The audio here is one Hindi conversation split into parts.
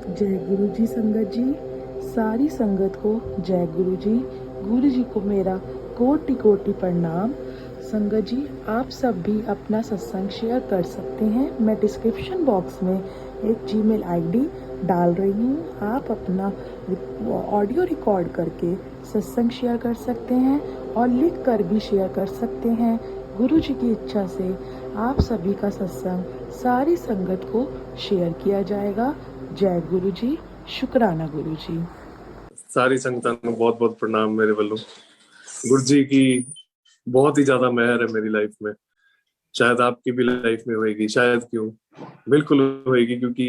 जय गुरु जी संगत जी, सारी संगत को जय गुरु जी। गुरु जी को मेरा कोटि कोटि प्रणाम। संगत जी, आप सब भी अपना सत्संग शेयर कर सकते हैं। मैं डिस्क्रिप्शन बॉक्स में एक जीमेल आईडी डाल रही हूँ। आप अपना ऑडियो रिकॉर्ड करके सत्संग शेयर कर सकते हैं और लिख कर भी शेयर कर सकते हैं। गुरु जी की इच्छा से आप सभी का सत्संग सारी संगत को शेयर किया जाएगा। जय गुरु जी, शुक्राना गुरु जी। सारी संगतां ਨੂੰ बहुत-बहुत प्रणाम मेरे ਵੱਲੋਂ। गुरु जी की बहुत ही ज्यादा मेहर है मेरी लाइफ में। शायद आपकी भी लाइफ में होएगी, शायद क्यों, बिल्कुल होएगी, क्योंकि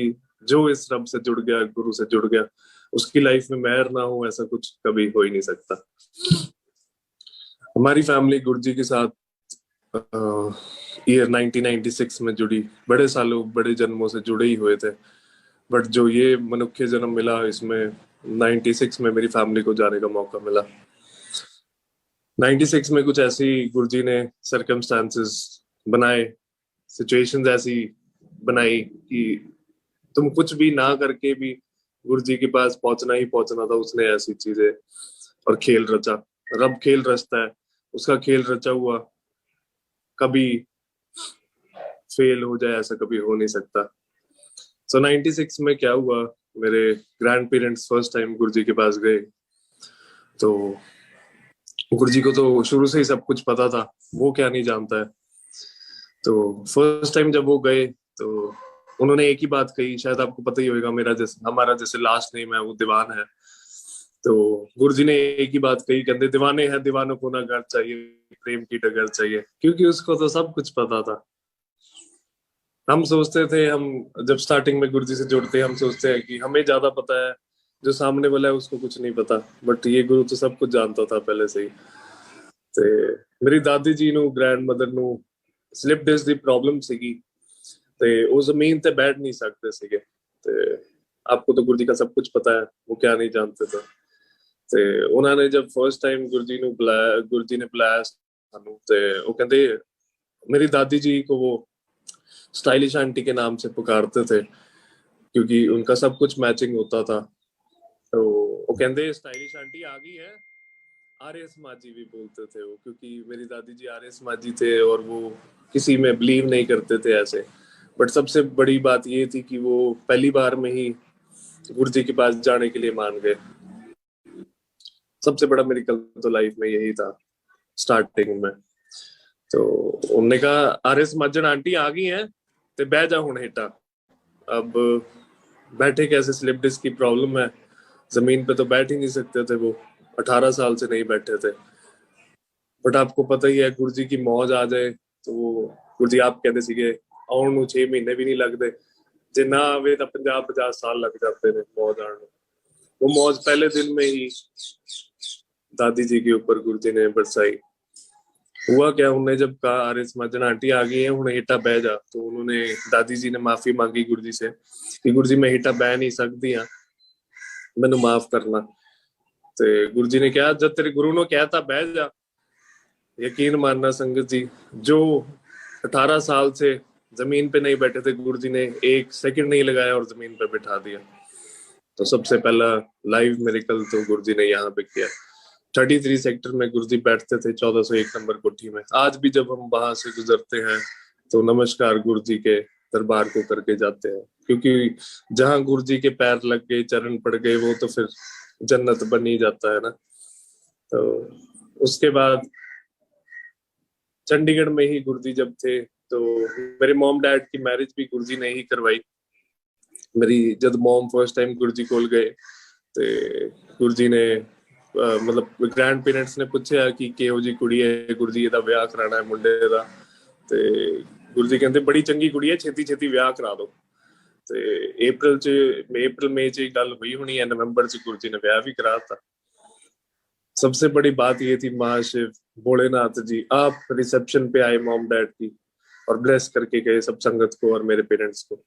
जो इस रब से जुड़ गया, गुरु से जुड़ गया, उसकी लाइफ में मेहर ना हो ऐसा कुछ कभी हो ही नहीं सकता। हमारी फैमिली गुरु जी के साथ ईयर 1996 में जुड़ी। बड़े सालों, बड़े जन्मों से जुड़े ही हुए थे, बट जो ये मनुष्य जन्म मिला, इसमें 96 में मेरी फैमिली को जाने का मौका मिला। 96 में कुछ ऐसी गुरुजी ने सर्कमस्टांसेस बनाए, सिचुएशंस ऐसी बनाई कि तुम कुछ भी ना करके भी गुरुजी के पास पहुंचना ही पहुंचना था। उसने ऐसी चीजें और खेल रचा। रब खेल रचता है, उसका खेल रचा हुआ कभी फेल हो जाए ऐसा कभी हो नहीं सकता। सो 96 में क्या हुआ, मेरे ग्रैंड पेरेंट्स फर्स्ट टाइम गुरुजी के पास गए। तो गुरुजी को तो शुरू से ही सब कुछ पता था, वो क्या नहीं जानता है। तो फर्स्ट टाइम जब वो गए तो उन्होंने एक ही बात कही, शायद आपको पता ही होगा, हमारा जैसे लास्ट नेम है वो दीवान है। तो गुरुजी ने एक ही बात कही, कहते दीवाने हैं, दीवानों को ना घर चाहिए, प्रेम की डगर चाहिए। क्योंकि उसको तो सब कुछ पता था। हम सोचते थे, हम जब स्टार्टिंग में गुरुजी से जुड़ते हैं, हम सोचते हैं कि हमें ज्यादा पता है, जो सामने वाला है उसको कुछ नहीं पता। बट ये गुरु तो सब कुछ जानता था पहले से ही। ਤੇ ਮੇਰੀ ਦਾਦੀ ਜੀ ਨੂੰ, ਗ੍ਰੈਂਡ ਮਦਰ ਨੂੰ ਸਲਿਪ ਡਿਸਕ ਦੀ ਪ੍ਰੋਬਲਮ ਸੀਗੀ ਤੇ ਉਹ ਜ਼ਮੀਨ ਤੇ बैठ नहीं सकते ਸੀਗੇ। ਤੇ आपको तो गुरु जी का सब कुछ पता है, वो क्या नहीं जानते थे। ਤੇ ਉਹਨਾਂ ਨੇ जब फर्स्ट टाइम गुरु जी ਨੂੰ बुलाया, गुरु जी ने बुलाया ਸਾਨੂੰ, ਤੇ ਉਹ ਕਹਿੰਦੇ, मेरी दादी जी को वो स्टाइलिश आंटी के नाम से पुकारते थे क्योंकि उनका सब कुछ मैचिंग होता था। तो वो कहते स्टाइलिश आंटी आ गई है। आर्य समाजी भी बोलते थे वो, क्योंकि मेरी दादी जी आर्य समाजी थे और वो किसी में बिलीव नहीं करते थे ऐसे। बट सबसे बड़ी बात ये थी कि वो पहली बार में ही गुरु जी के पास जाने के लिए मान गए। सबसे बड़ा मेरिकल तो लाइफ में यही था स्टार्टिंग में। तो उन्होंने कहा आर्य समाजन आंटी आ गई हैं ते बह जा हुण हेठा। अब बैठे कैसे, स्लिप डिस्क की प्रॉब्लम है, जमीन पे तो बैठ ही नहीं सकते थे। वो 18 साल से नहीं बैठे थे। बट आपको पता ही है, गुरु जी की मौज आ जाए तो वो गुरु जी आप कहते ਸੀਗੇ ਆਉਣ ਨੂੰ 6 ਮਹੀਨੇ भी नहीं लगते, जे ना आवे तो 50-50 साल लग जाते हैं मौज आने में। वो मौज पहले दिन में ही दादी जी के ऊपर गुरु जी ने बरसाई। हुआ क्या, उन्होंने जब कहा आर्य समाजन आंटी आ गई है हुण हेठा बह जा, तो उन्होंने, दादी जी ने माफी मांगी गुरु जी से कि गुरु जी मैं हेठा बह नहीं सकती हाँ, मैनू माफ करना। तो गुरु जी ने कहा जब तेरे गुरु ने कहता बह जा, यकीन मानना संगत जी, जो 18 साल से जमीन पे नहीं बैठे थे, गुरु जी ने एक सेकंड नहीं लगाया और जमीन पे बिठा दिया। तो सबसे पहला लाइव मेरिकल तो गुरु जी ने यहाँ पे किया। 33 सेक्टर में गुरु जी बैठते थे, 1401 नंबर कोठी में। आज भी जब हम वहां से गुजरते हैं तो नमस्कार गुरु जी के दरबार को करके जाते हैं, क्योंकि जहां गुरु जी के पैर लग गए, चरण पड़ गए, वो तो फिर जन्नत बन ही जाता है ना। तो उसके बाद चंडीगढ़ में ही गुरु जी जब थे तो मेरे मॉम डैड की मैरिज भी गुरु जी ने ही करवाई। मेरी जब मॉम फर्स्ट टाइम गुरु जी कोल गए तो गुरु जी ने मतलब ग्रैंड पेरेंट्स ने पूछा कि किहो जी कुड़ी है, गुरु जी ਇਹਦਾ ਵਿਆਹ ਕਰਾਣਾ ਹੈ ਮੁੰਡੇ ਦਾ। ਤੇ ਗੁਰੂ ਜੀ ਕਹਿੰਦੇ ਬੜੀ ਚੰਗੀ ਕੁੜੀ ਹੈ, ਛੇਤੀ ਛੇਤੀ ਵਿਆਹ ਕਰਾ ਦਿਓ। ਤੇ अप्रैल मई ਚ ਗੱਲ ਹੋਈ ਹੋਣੀ ਹੈ, नवंबर ਚ गुरु जी ने ਵਿਆਹ ਵੀ ਕਰਾਤਾ। सबसे बड़ी बात ये थी, महाशिव भोलेनाथ जी आप रिसेप्शन पे आए मॉम डैड की और ब्लेस करके गए सब संगत को और मेरे पेरेंट्स को।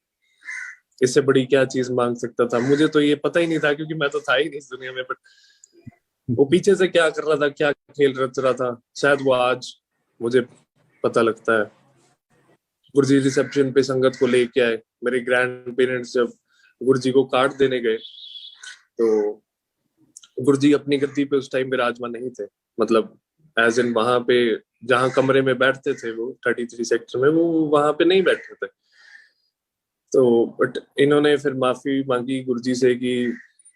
इससे बड़ी क्या चीज मांग सकता था। मुझे तो ये पता ही नहीं था क्योंकि मैं तो था ही नहीं इस दुनिया में, बट वो पीछे से क्या कर रहा था, क्या खेल रच रहा था, शायद वो आज मुझे पता लगता है। गुरुजी रिसेप्शन पे संगत को लेके आए। मेरे ग्रैंड पेरेंट्स जब गुरु जी को कार्ड देने गए तो गुरु जी अपनी गद्दी पे उस टाइम विराजमान नहीं थे, मतलब एज इन वहां पे जहां कमरे में बैठते थे वो 33 सेक्टर में, वो वहां पे नहीं बैठे थे। तो बट इन्होंने फिर माफी मांगी गुरुजी से कि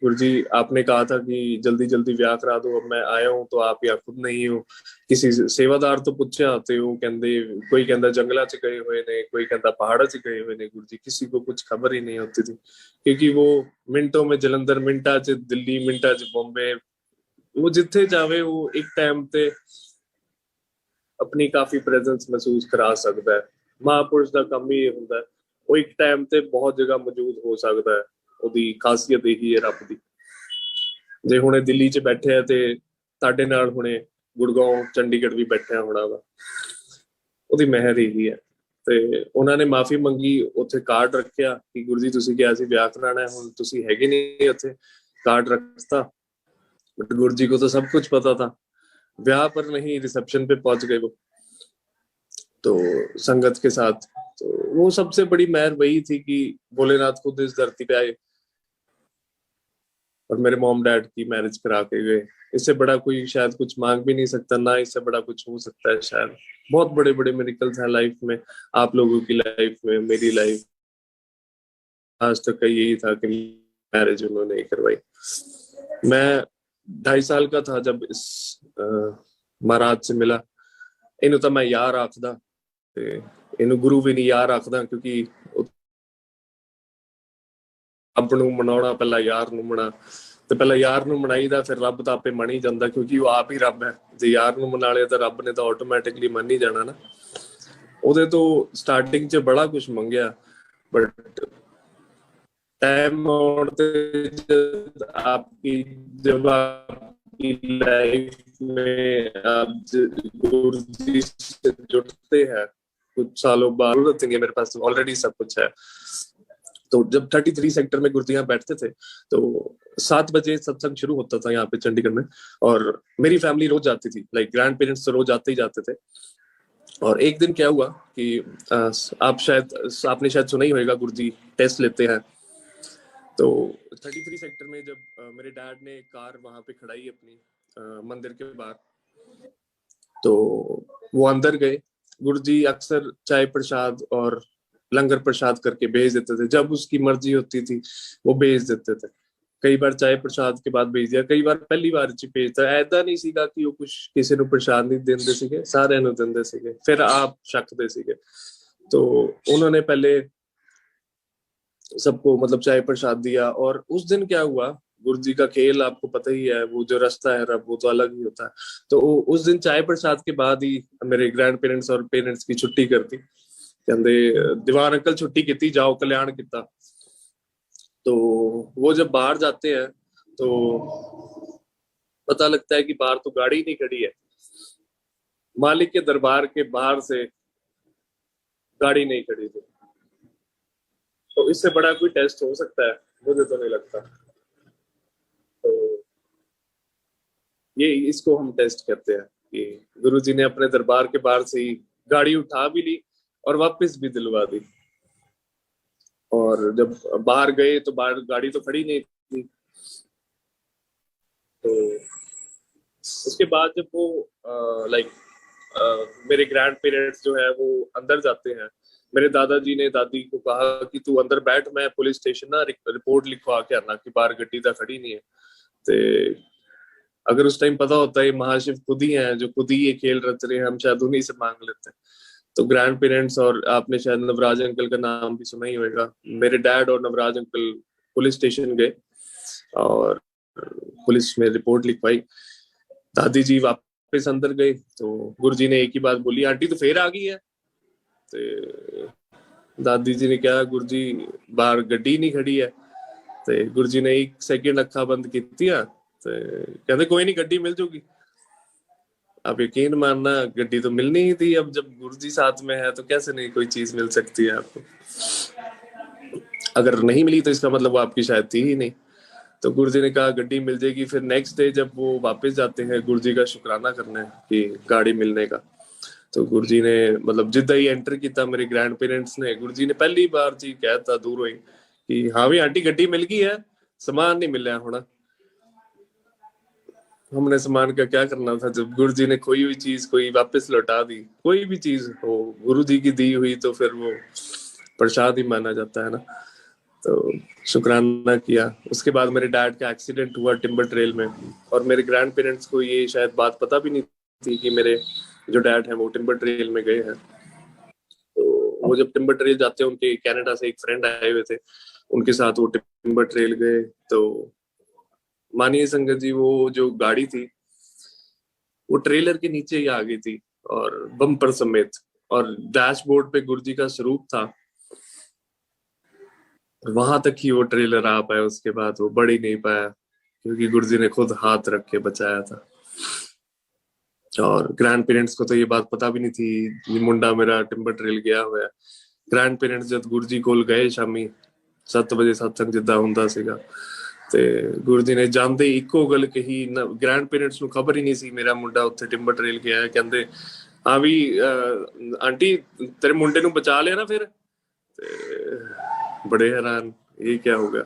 गुरुजी आपने कहा था कि जल्दी जल्दी ब्याह करा दो, अब मैं आया हूं तो आप यहाँ खुद नहीं हो, किसी सेवादार तो पूछे आते हो, कहते कोई कहता जंगला च गए हुए ने, कोई कहता पहाड़ा च गए हुए ने गुरुजी, किसी को कुछ खबर ही नहीं होती थी, क्योंकि वो मिनटों में जलंधर, मिनटा च दिल्ली, मिनटा च बॉम्बे, वो जिथे जावे वो एक टाइम ते अपनी काफी प्रेजेंस महसूस करा सकता है। महापुरुष का काम ही होता है, वो एक टाइम ते बहुत जगह मौजूद हो सकता है, ਉਹਦੀ ਖਾਸੀਅਤ ਇਹੀ ਹੈ ਰੱਬ ਦੀ। ਜੇ ਹੁਣੇ ਦਿੱਲੀ 'ਚ ਬੈਠੇ ਆ ਤੇ ਤੁਹਾਡੇ ਨਾਲ ਹੁਣੇ ਗੁੜਗਾਉਂ, ਚੰਡੀਗੜ੍ਹ ਵੀ ਬੈਠਿਆ ਹੋਣਾ ਵਾ, ਉਹਦੀ ਮਿਹਰ ਇਹੀ ਹੈ। ਤੇ ਉਹਨਾਂ ਨੇ ਮਾਫੀ ਮੰਗੀ, ਉੱਥੇ ਕਾਰਡ ਰੱਖਿਆ ਕਿ ਗੁਰੂ ਜੀ ਤੁਸੀਂ ਕਿਹਾ ਸੀ ਵਿਆਹ ਕਰਾਣਾ, ਹੁਣ ਤੁਸੀਂ ਹੈਗੇ ਨਹੀਂ ਉੱਥੇ, कार्ड रखता। बट गुरु जी को तो सब कुछ पता था, ब्याह पर नहीं रिसेप्शन पे पहुंच गए वो तो संगत के साथ। तो वो सबसे बड़ी मेहर वही थी कि भोलेनाथ खुद इस धरती पे आए और मेरे मॉम डैड की मैरिज करा के गए। इससे बड़ा कोई शायद कुछ मांग भी नहीं सकता, ना इससे बड़ा कुछ हो सकता है शायद। बहुत बड़े बड़े मिरेकल्स हैं लाइफ में, आप लोगों की लाइफ में, मेरी लाइफ। आज तक का यही था कि मैरिज उन्होंने करवाई। मैं 2.5 साल का था जब इस महाराज से मिला। इन्हू तो मैं यार आखदा, इन्हू गुरु भी नहीं यार आखदा, क्योंकि रब नूं मनाउणा पहला यार नूं मना, ਤੇ ਪਹਿਲਾਂ ਯਾਰ ਨੂੰ ਮਨਾਈਦਾ, ਫਿਰ ਰੱਬ ਤਾਂ ਆਪੇ ਮੰਨ ਹੀ ਜਾਂਦਾ, ਕਿਉਂਕਿ ਉਹ ਆਪ ਹੀ ਰੱਬ ਹੈ। ਜੇ ਯਾਰ ਨੂੰ ਮਨਾ ਲਿਆ ਤਾਂ ਰੱਬ ਨੇ ਤਾਂ ਆਟੋਮੈਟਿਕਲੀ ਮੰਨ ਹੀ ਜਾਣਾ ਨਾ। ਉਹਦੇ ਤੋਂ ਸਟਾਰਟਿੰਗ 'ਚ ਬੜਾ ਕੁਝ ਮੰਗਿਆ, ਬਟ टाइम और जब आपकी लाइफ में आप गुरु जी से जुड़ते हैं कुछ सालों बाद, मेरे पास ऑलरेडी सब कुछ है। तो जब 33 सेक्टर में गुरुजी बैठते थे तो 7 बजे सत्संग शुरू होता था यहाँ पे चंडीगढ़ में, और मेरी फैमिली रोज जाती थी, लाइक ग्रैंड पेरेंट्स तो रोज आते ही जाते थे। और एक दिन क्या हुआ कि आपने शायद सुना ही होगा, गुरुजी टेस्ट लेते हैं। तो 33 सेक्टर में जब मेरे डैड ने कार वहां पे खड़ाई अपनी मंदिर के बाहर, तो वो अंदर गए। गुरुजी अक्सर चाय प्रसाद और लंगर प्रसाद करके भेज देते थे, जब उसकी मर्जी होती थी वो भेज देते थे। कई बार चाय प्रसाद के बाद भेज दिया, कई बार पहली बार च भेजता। ऐसा नहीं सीगा कि वो कुछ किसी ਨੂੰ प्रसाद नहीं देंदे सीगे, सारे ਨੂੰ ਦਿੰਦੇ ਸੀਗੇ, फिर आप शकते सीगे। तो उन्होंने पहले सबको मतलब चाय प्रसाद दिया। और उस दिन क्या हुआ, गुरु जी का खेल आपको पता ही है, वो जो रास्ता है रब वो तो अलग ही होता है। तो उस दिन चाय प्रसाद के बाद ही मेरे ग्रैंड पेरेंट्स और पेरेंट्स की छुट्टी कर दी, कहते दीवान अंकल छुट्टी की, जाओ कल्याण किता। तो वो जब बाहर जाते हैं तो पता लगता है कि बाहर तो गाड़ी नहीं खड़ी है, मालिक के दरबार के बाहर से गाड़ी नहीं खड़ी थी। तो इससे बड़ा कोई टेस्ट हो सकता है, मुझे तो नहीं लगता। तो ये इसको हम टेस्ट कहते हैं कि गुरुजी ने अपने दरबार के बाहर से ही गाड़ी उठा भी ली और वापस भी दिलवा दी। और जब बाहर गए तो बाहर गाड़ी तो खड़ी नहीं थी। तो उसके बाद जब वो मेरे ग्रैंड पेरेंट्स जो है वो अंदर जाते हैं, मेरे दादाजी ने दादी को कहा कि तू अंदर बैठ, मैं पुलिस स्टेशन ना रिपोर्ट लिखवा के आना कि बाहर गड्डी तो खड़ी नहीं है। ते अगर उस टाइम पता होता है महाशिव खुद ही हैं जो खुद ही ये खेल रच रहे हैं, हम शायद उन्हीं से मांग लेते। तो ग्रैंड पेरेंट्स, और आपने शायद नवराज अंकल का नाम भी सुना ही होगा, मेरे डैड और नवराज अंकल पुलिस स्टेशन गए और पुलिस में रिपोर्ट लिखवाई। दादी जी वापस अंदर गए तो गुरुजी ने एक ही बात बोली, आंटी तो फिर आ गई है। ਤੇ ਦਾਦੀ ਜੀ ਨੇ ਕਿਹਾ ਗੁਰਜੀ ਬਾਹਰ ਗੱਡੀ ਨਹੀਂ ਖੜੀ ਹੈ। ਤੇ ਗੁਰਜੀ ਨੇ 1 सेकंड ਅੱਖਾਂ ਬੰਦ ਕੀਤੀਆਂ ਤੇ ਕਹਿੰਦੇ कोई नहीं गड्डी मिल जाएगी। आप यकीन मानना गड्डी तो मिलनी ही थी, अब जब गुरुजी साथ में है तो कैसे नहीं कोई चीज मिल सकती है आपको। अगर नहीं मिली तो इसका मतलब वो आपकी शायद थी ही नहीं। तो गुरुजी ने कहा गड्डी मिल जाएगी। फिर नेक्स्ट डे जब वो वापस जाते हैं गुरुजी का शुक्राना करने कि गाड़ी मिलने का, तो गुरुजी ने मतलब जिद्दा ही एंटर किया मेरे ग्रैंड पेरेंट्स ने, गुरुजी ने पहली बार जी कहता दूर हुई कि हाँ भी आंटी गड्डी मिल गई है, सामान नहीं मिला होना। हमने सामान का क्या करना था, जब गुरु जी ने खोई हुई चीज कोई वापस लौटा दी, कोई भी चीज हो गुरु जी की दी हुई तो फिर वो प्रसाद ही माना जाता है ना। तो शुक्राना किया। उसके बाद मेरे डैड का एक्सीडेंट हुआ टिम्बर ट्रेल में, और मेरे ग्रैंड पेरेंट्स को ये शायद बात पता भी नहीं थी कि मेरे जो डैड है वो टिम्बर ट्रेल में गए हैं। तो वो जब टिम्बर ट्रेल जाते हैं, उनके कनाडा से एक फ्रेंड आए हुए थे, उनके साथ वो टिम्बर ट्रेल गए। तो मानिए संगत जी, वो जो गाड़ी थी वो ट्रेलर के नीचे ही आ गई थी, और बम्पर समेत, और डैशबोर्ड पे गुरुजी का स्वरूप था। वहां तक ही वो ट्रेलर आ पाया, उसके बाद वो बढ़ ही नहीं पाया, क्योंकि गुरुजी ने खुद हाथ रख के बचाया था। और ग्रैंड पेरेंट्स को तो ये बात पता भी नहीं थी मुंडा मेरा टिम्बर ट्रेल गया हुआ है। ग्रैंड पेरेंट्स जब गुरुजी कोल गए शामी 7 ਵਜੇ सत्संग जिद्दां ਹੁੰਦਾ ਸੀਗਾ, ਤੇ ਗੁਰੂ ਜੀ ਨੇ ਜਾਂਦੇ ਇੱਕੋ ਗੱਲ ਕਹੀ। ਗ੍ਰੈਂਡ ਪੇਰੈਂਟਸ ਨੂੰ ਖਬਰ ਹੀ ਨਹੀਂ ਸੀ ਮੇਰਾ ਮੁੰਡਾ ਉੱਥੇ ਟਿੰਬਰ ਟ੍ਰੇਲ ਗਿਆ ਹੈ। ਕਹਿੰਦੇ ਹਾਂ ਵੀ ਆਂਟੀ ਤੇਰੇ ਮੁੰਡੇ ਨੂੰ ਬਚਾ ਲਿਆ ਨਾ फिर। बड़े हैरान, ये क्या हो गया।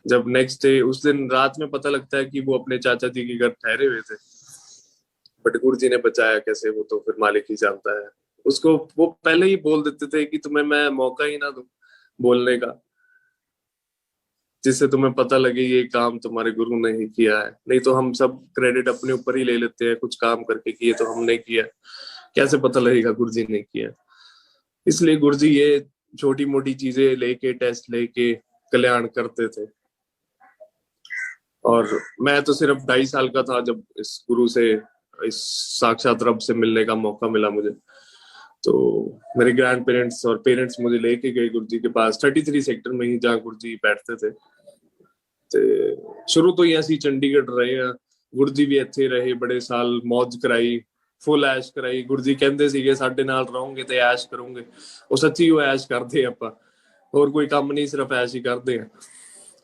जब नेक्स्ट डे उस दिन रात में पता लगता है कि वो अपने चाचा जी के घर ठहरे हुए थे, बट गुरु जी ने बचाया कैसे वो तो फिर मालिक ही जानता है। उसको वो पहले ही बोल देते थे कि तुम्हें मैं मौका ही ना दूं बोलने का, जिससे तुम्हें पता लगे ये काम तुम्हारे गुरु ने ही किया है। नहीं तो हम सब क्रेडिट अपने ऊपर ही ले लेते हैं कुछ काम करके कि ये तो हमने किया, कैसे पता लगेगा गुरु जी ने किया। इसलिए गुरु जी ये छोटी मोटी चीजें लेके, टेस्ट लेके कल्याण करते थे। और मैं तो सिर्फ 2.5 साल का था जब इस गुरु से, इस साक्षात रब से मिलने का मौका मिला मुझे। तो मेरे ग्रैंड पेरेंट्स और पेरेंट्स मुझे लेके गए गुरु जी के पास 33 सेक्टर में ही, जहाँ गुरु जी बैठते थे। शुरू तो ही ਅਸੀਂ ਚੰਡੀਗੜ੍ਹ ਰਹੇ ਆ, ਗੁਰੂ ਜੀ ਵੀ ਇੱਥੇ ਰਹੇ ਬੜੇ ਸਾਲ, ਮौज ਕਰਾਈ, ਫੁੱਲ ਐਸ਼ ਕਰਾਈ। ਗੁਰੂ ਜੀ ਕਹਿੰਦੇ ਸੀਗੇ ਸਾਡੇ ਨਾਲ ਰਹੋਗੇ ਤੇ ਐਸ਼ ਕਰੋਗੇ। ਉਹ ਸੱਚੀ ਉਹ ਐਸ਼ ਕਰਦੇ ਆਪਾਂ, और कोई काम नहीं, सिर्फ ऐश ही करते हैं।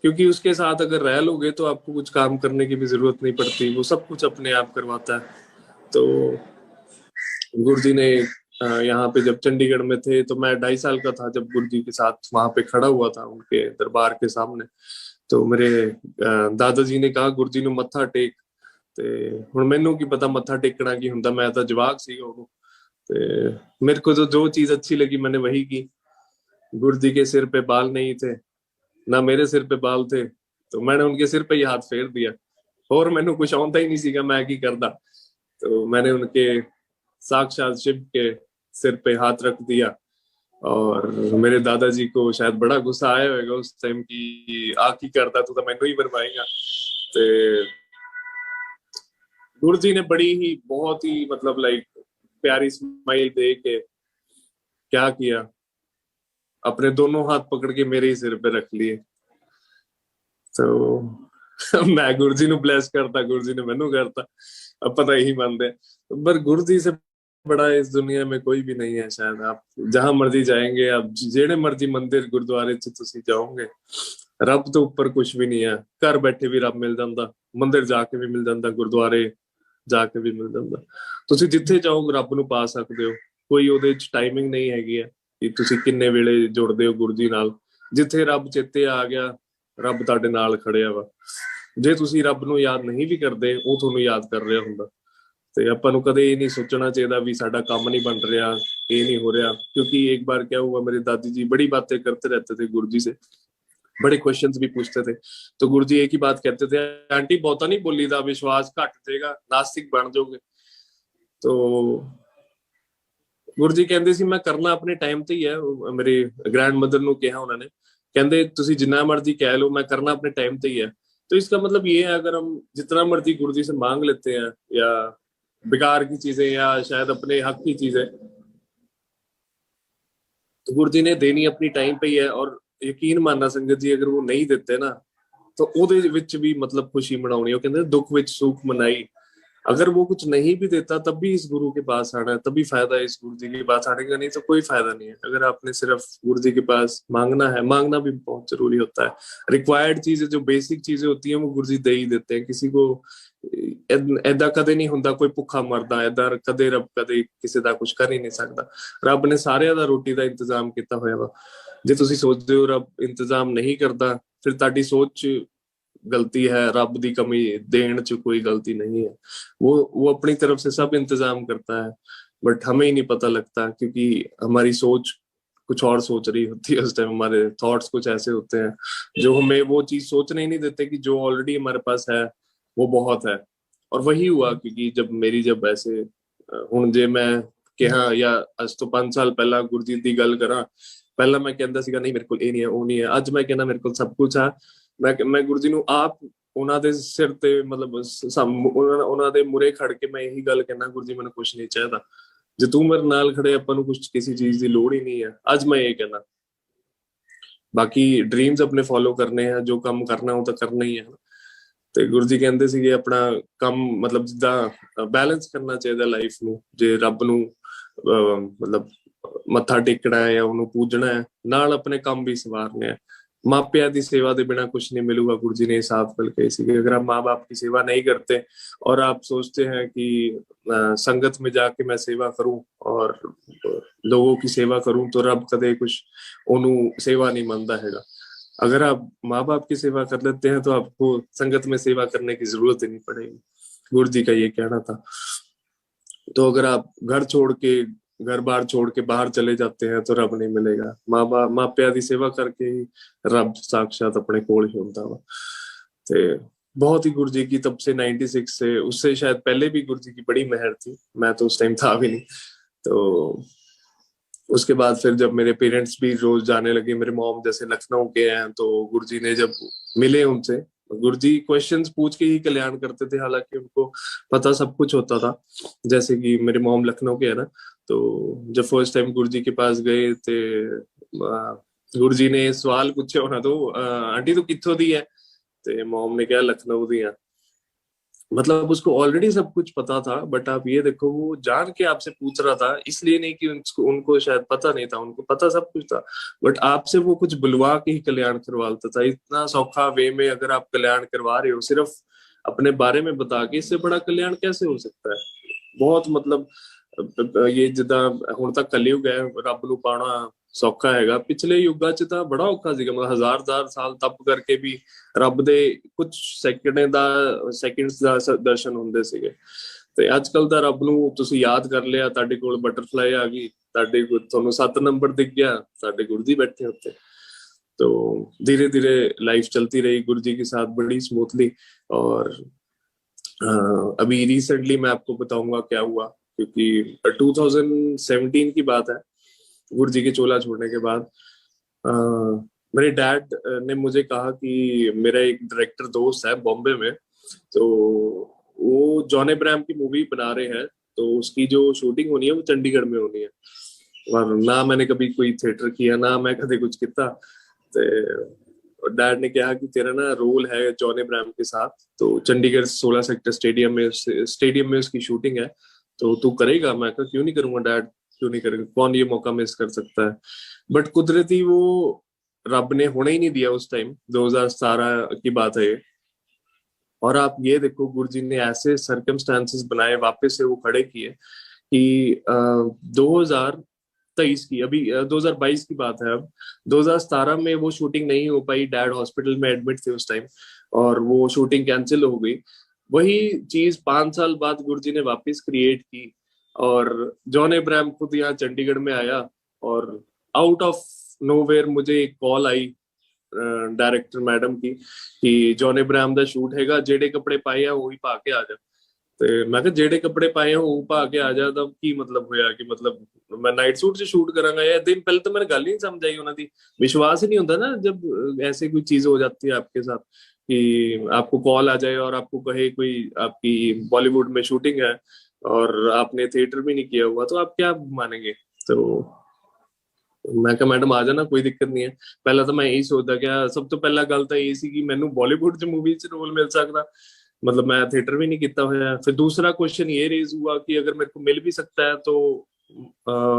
क्योंकि उसके साथ अगर रह लोगे तो आपको कुछ काम करने की भी जरूरत नहीं पड़ती, वो सब कुछ अपने आप करवाता है। तो गुरु जी ने यहाँ पे जब चंडीगढ़ में थे तो मैं 2.5 साल का था जब गुरु जी के साथ वहां पे खड़ा हुआ था उनके दरबार के सामने। तो मेरे दादा जी ने कहा गुरु जी ਨੂੰ ਮੱਥਾ ਟੇਕ। ਤੇ ਹੁਣ ਮੈਨੂੰ ਕੀ ਪਤਾ ਮੱਥਾ ਟੇਕਣਾ ਕੀ ਹੁੰਦਾ, मैं तो जवाक ਸੀਗਾ ਉਹ। ਤੇ मेरे को जो चीज अच्छी लगी मैंने वही की। गुरु जी के सिर पे बाल नहीं थे, ना मेरे सिर पे बाल थे, तो मैंने उनके सिर पे ही हाथ फेर दिया। और मैंने कुछ आਉਂਦਾ ही नहीं सीगा मैं की करदा। तो मैंने उनके साक्षात शिव के सिर पे हाथ रख दिया। और मेरे दादाजी को शायद बड़ा गुस्सा आया होगा उस टाइम की, आ की करता तू तो मैनू ही बनवाएगा। ते गुरु जी ने बड़ी ही बहुत ही मतलब लाइक प्यारी स्माइल दे के क्या किया, अपने दोनों हाथ पकड़ के मेरे ही सिर पे रख लिए। तो मैं गुरु जी ਨੂੰ ब्लेस करता, गुरु जी ने मैनू करता, अब पता यही मानते हैं। पर गुरु जी से बड़ा इस दुनिया में कोई भी नहीं है शायद। आप जहां मर्जी जाएंगे, आप जेड़े मर्जी मंदिर गुरुद्वारे च तुसी जाओगे, रब तो ऊपर कुछ भी नहीं है। घर बैठे भी रब मिल जाता, मंदिर जाके भी मिल जाता, गुरुद्वारे जाके भी मिल जाता। तुसी जिथे जाओ रब ਨੂੰ ਪਾ ਸਕਦੇ ਹੋ, ਕੋਈ ਉਹਦੇ ਚ ਟਾਈਮਿੰਗ ਨਹੀਂ ਹੈਗੀ ਹੈ ਕਿ ਤੁਸੀਂ ਕਿੰਨੇ ਵੇਲੇ ਜੁੜਦੇ ਹੋ ਗੁਰੂ ਜੀ ਨਾਲ। ਜਿੱਥੇ ਰੱਬ ਚੇਤੇ ਆ ਗਿਆ, ਰੱਬ ਤੁਹਾਡੇ ਨਾਲ ਖੜਿਆ ਵਾ। ਜੇ ਤੁਸੀਂ ਰੱਬ ਨੂੰ ਯਾਦ ਨਹੀਂ ਵੀ ਕਰਦੇ, ਉਹ ਤੁਹਾਨੂੰ ਯਾਦ ਕਰ ਰਿਹਾ ਹੁੰਦਾ। ਤੇ ਆਪਾਂ ਨੂੰ ਕਦੇ ਇਹ ਨਹੀਂ ਸੋਚਣਾ ਚਾਹੀਦਾ ਵੀ ਸਾਡਾ ਕੰਮ नहीं बन रहा, ये नहीं हो रहा। क्योंकि एक बार क्या हुआ, मेरे दादी जी बड़ी बातें करते रहते थे गुरु जी से, बड़े क्वेश्चंस भी पूछते थे। तो गुरु जी एक ही बात कहते थे, आंटी बहुता नहीं बोली दा, विश्वास घट जाएगा, नास्तिक बन जाओगे। तो गुरु जी कहते सी मैं करना अपने टाइम ते ही है। मेरे ग्रैंड मदर ਨੂੰ ਕਿਹਾ ਉਹਨਾਂ ਨੇ, ਕਹਿੰਦੇ ਤੁਸੀਂ जिन्ना मर्जी कह लो, मैं करना अपने टाइम ते ही है। तो इसका मतलब ये है, अगर हम जितना मर्जी गुरु जी से मांग लेते हैं, या बेकार की चीजें या शायद अपने हक की चीजें, तो गुरु जी ने देनी अपनी टाइम पे ही है। और यकीन मानना संगत जी, अगर वो नहीं देते ना, तो ਉਹਦੇ ਵਿੱਚ ਵੀ मतलब खुशी मनाउणी। ਉਹ ਕਹਿੰਦੇ ਦੁੱਖ ਵਿੱਚ ਸੁੱਖ ਮਨਾਈ, अगर वो कुछ नहीं भी देता तब भी इस गुरु के पास आना है, तभी फायदा है इस गुरु जी के पास आने का, नहीं तो कोई फायदा नहीं है। अगर आपने सिर्फ गुरु जी के पास मांगना है, मांगना भी बहुत जरूरी होता है। रिक्वायर्ड चीजें, जो बेसिक चीजें होती हैं, वो गुरु जी दे ही देते हैं। किसी को ਏਦਾਂ ਕਦੇ ਨਹੀਂ ਹੁੰਦਾ ਕੋਈ ਭੁੱਖਾ ਮਰਦਾ, ਏਦਾਂ ਕਦੇ ਰੱਬ ਕਦੇ ਕਿਸੇ ਦਾ ਕੁਝ ਕਰ ਹੀ ਨਹੀਂ ਸਕਦਾ। ਰੱਬ ਨੇ ਸਾਰਿਆਂ ਦਾ ਰੋਟੀ ਦਾ ਇੰਤਜ਼ਾਮ ਕੀਤਾ ਹੋਇਆ ਵਾ। ਜੇ ਤੁਸੀਂ ਸੋਚਦੇ ਹੋ ਰੱਬ ਇੰਤਜ਼ਾਮ ਨਹੀਂ ਕਰਦਾ, ਫਿਰ ਤੁਹਾਡੀ ਸੋਚ गलती है, रब दी कमी देन च कोई गलती नहीं है। वो अपनी तरफ से सब इंतजाम करता है, बट हमें ही नहीं पता लगता, क्योंकि हमारी सोच कुछ और सोच रही होती है उस टाइम। हमारे थॉट्स कुछ ऐसे होते हैं जो हमें वो चीज सोचने ही नहीं देते कि जो ऑलरेडी हमारे पास है वो बहुत है। और वही हुआ, क्योंकि जब ऐसे ਹੁਣ ਜੇ ਮੈਂ ਕਿਹਾ ਜਾਂ ਅੱਜ ਤੋਂ 5 ਸਾਲ ਪਹਿਲਾਂ ਗੁਰਜੀਤ ਦੀ ਗੱਲ ਕਰਾਂ, ਪਹਿਲਾਂ ਮੈਂ ਕਹਿੰਦਾ ਸੀਗਾ ਨਹੀਂ ਮੇਰੇ ਕੋਲ ਇਹ ਨਹੀਂ ਹੈ, ਉਹ ਨਹੀਂ ਹੈ। ਅੱਜ ਮੈਂ ਕਹਿੰਦਾ ਮੇਰੇ ਕੋਲ ਸਭ ਕੁਝ ਆ। ਮੈਂ ਗੁਰੂ ਜੀ ਨੂੰ ਆਪ ਉਹਨਾਂ ਦੇ ਸਿਰ ਤੇ, ਮਤਲਬ ਉਹਨਾਂ ਦੇ ਮੁਰੇ ਖੜ ਕੇ ਮੈਂ ਇਹੀ ਗੱਲ ਕਹਿਣਾ, ਗੁਰੂ ਜੀ ਮੈਨੂੰ ਕੁਝ ਨਹੀਂ ਚਾਹੀਦਾ। ਜੇ ਤੂੰ ਮੇਰੇ ਨਾਲ ਖੜੇ, ਆਪਾਂ ਨੂੰ ਕੁਝ ਕਿਸੇ ਚੀਜ਼ ਦੀ ਲੋੜ ਹੀ ਨਹੀਂ ਹੈ। ਅੱਜ ਮੈਂ ਇਹ ਕਹਿਣਾ। ਬਾਕੀ ਡ੍ਰੀਮਸ ਆਪਣੇ ਫੋਲੋ ਕਰਨੇ ਆ, ਜੋ ਕੰਮ ਕਰਨਾ ਉਹ ਤਾਂ ਕਰਨਾ ਹੀ ਹੈ। ਤੇ ਗੁਰੂ ਜੀ ਕਹਿੰਦੇ ਸੀਗੇ ਆਪਣਾ ਕੰਮ, ਮਤਲਬ ਜਿੱਦਾਂ ਬੈਲੈਂਸ ਕਰਨਾ ਚਾਹੀਦਾ ਲਾਈਫ ਨੂੰ। ਜੇ ਰੱਬ ਨੂੰ ਮਤਲਬ ਮੱਥਾ ਟੇਕਣਾ ਹੈ ਜਾਂ ਉਹਨੂੰ ਪੂਜਣਾ ਹੈ, ਨਾਲ ਆਪਣੇ ਕੰਮ ਵੀ ਸਵਾਰਨੇ ਆ। मापिया की सेवा के बिना कुछ नहीं मिलूगा, गुरु जी ने साफ कल कही सी। अगर आप माँ बाप की सेवा नहीं करते और आप सोचते हैं कि संगत में जाके मैं सेवा करूं और लोगों की सेवा करूं, तो रब कदे कुछ ओनू सेवा नहीं मानता हैगा। अगर आप माँ बाप की सेवा कर लेते हैं तो आपको संगत में सेवा करने की जरूरत ही नहीं पड़ेगी। गुरु जी का ये कहना था। तो अगर आप घर बार छोड़ के बाहर चले जाते हैं तो रब नहीं मिलेगा। माँ प्या की सेवा करके ही रब साक्षात अपने कोल ही होता वा। ते बहुत ही गुरु जी की तब से 96 से, उससे शायद पहले भी गुरु जी की बड़ी मेहर थी। मैं तो उस टाइम था भी नहीं। तो उसके बाद फिर जब मेरे पेरेंट्स भी रोज जाने लगे, मेरे मॉम जैसे लखनऊ के हैं, तो गुरु जी ने जब मिले उनसे, गुरु जी क्वेश्चंस पूछ के ही कल्याण करते थे, हालांकि उनको पता सब कुछ होता था। जैसे कि मेरे मॉम लखनऊ के है ना, तो जब फर्स्ट टाइम गुरु जी के पास गए थे, गुरु जी ने सवाल पूछे होना, तो आंटी तो कित्थों दी है? तो मॉम ने कहा लखनऊ दी है। मतलब उसको ऑलरेडी सब कुछ पता था, बट आप ये देखो वो जान के आपसे पूछ रहा था, इसलिए नहीं कि उनको शायद पता नहीं था, उनको पता सब कुछ था, बट आपसे वो कुछ बुलवा के ही कल्याण करवाता था। इतना सौखा वे में अगर आप कल्याण करवा रहे हो सिर्फ अपने बारे में बता के, इससे बड़ा कल्याण कैसे हो सकता है? बहुत मतलब ये जिदा हुण तक कलयुग है, रब नूं पाना सौखा हैगा। पिछले युगां च तां बड़ा औखा सीगा, मतलब हजार साल तप करके भी रब दे कुछ सैकंड्स दा दर्शन हुंदे सीगे। ते अजकल दा रब नूं तुसीं याद कर लिया, तुहाडे कोल बटरफ्लाई आ गई, तुहाडे कोल तुहानूं 7 नंबर दिख गया, साडे गुरु जी बैठे उत्ते। तो धीरे धीरे लाइफ चलती रही गुरु जी के साथ बड़ी स्मूथली। और अभी रिसेंटली मैं आपको बताऊंगा क्या हुआ, क्योंकि 2017 की बात है, गुरु जी के चोला छोड़ने के बाद मेरे डैड ने मुझे कहा कि मेरा एक डायरेक्टर दोस्त है बॉम्बे में, तो वो जॉन अब्राहम की मूवी बना रहे हैं, तो उसकी जो शूटिंग होनी है वो चंडीगढ़ में होनी है। और ना मैंने कभी कोई थिएटर किया, ना मैं कभी कुछ किया। तो डैड ने कहा कि तेरा ना रोल है जॉन अब्राहम के साथ, तो चंडीगढ़ 16 सेक्टर स्टेडियम में उसकी शूटिंग है, तो तू करेगा? मैं कहा क्यों नहीं करूंगा डैड, क्यों नहीं करेगा, कौन ये मौका मिस कर सकता है। बट कुदरती वो रब ने होने ही नहीं दिया उस टाइम, 2017 की बात है ये। और आप ये देखो गुरु जी ने ऐसे सर्कमस्टांसेस बनाए, वापस से वो खड़े किए कि 2023 की, अभी 2022 की बात है, अब 2017 में वो शूटिंग नहीं हो पाई, डैड हॉस्पिटल में एडमिट थे उस टाइम, और वो शूटिंग कैंसिल हो गई। वही चीज 5 साल बाद गुरु जी ने वापस क्रिएट की, और जॉन अब्राहम खुद यहाँ चंडीगढ़ में आया, और आउट ऑफ नोवेयर मुझे एक कॉल आई डायरेक्टर मैडम की कि जॉन अब्राहम ਦਾ ਸ਼ੂਟ ਹੈਗਾ, ਜਿਹੜੇ ਕੱਪੜੇ ਪਾਏ ਆ ਉਹੀ ਪਾ ਕੇ ਆ ਜਾ। ਤੇ ਮੈਂ ਕਿਹਾ ਜਿਹੜੇ ਕੱਪੜੇ ਪਾਏ ਆ ਉਹ ਪਾ ਕੇ ਆ ਜਾ, ਤਾਂ ਕੀ ਮਤਲਬ ਹੋਇਆ ਕਿ मतलब मैं नाइट सूट से शूट करांगा? या दिन पहले तो मैंने गल ही नहीं समझ आई उन्होंने, विश्वास ही नहीं होता ना जब ऐसे कोई चीज हो जाती है आपके साथ कि आपको कॉल आ जाए और आपको कहे कोई आपकी बॉलीवुड में शूटिंग है और आपने थिएटर भी नहीं किया हुआ, तो आप क्या मानेंगे? तो मैं कहा मैडम आ जाना, कोई दिक्कत नहीं है। पहला तो मैं यही सोचता क्या, सब तो पहला गल तो ये सी कि मैनू बॉलीवुड च मूवी च रोल मिल सकता, मतलब मैं थिएटर भी नहीं किया हुआ। फिर दूसरा क्वेश्चन ये रेज हुआ कि अगर मेरे को मिल भी सकता है तो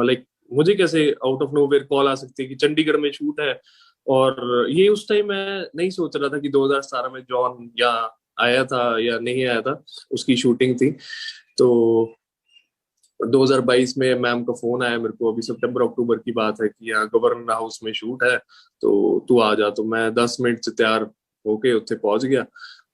लाइक मुझे कैसे आउट ऑफ नोवेयर कॉल आ सकती है कि चंडीगढ़ में शूट है। और ये उस टाइम मैं नहीं सोच रहा था कि 2017 में जॉन या आया था या नहीं आया था, उसकी शूटिंग थी। तो 2022 में मैम का फोन आया मेरे को, अभी सितंबर अक्टूबर की बात है, कि यहाँ गवर्नर हाउस में शूट है तो तू आ जा। तो मैं 10 मिनट से तैयार होके उत्थे पहुंच गया।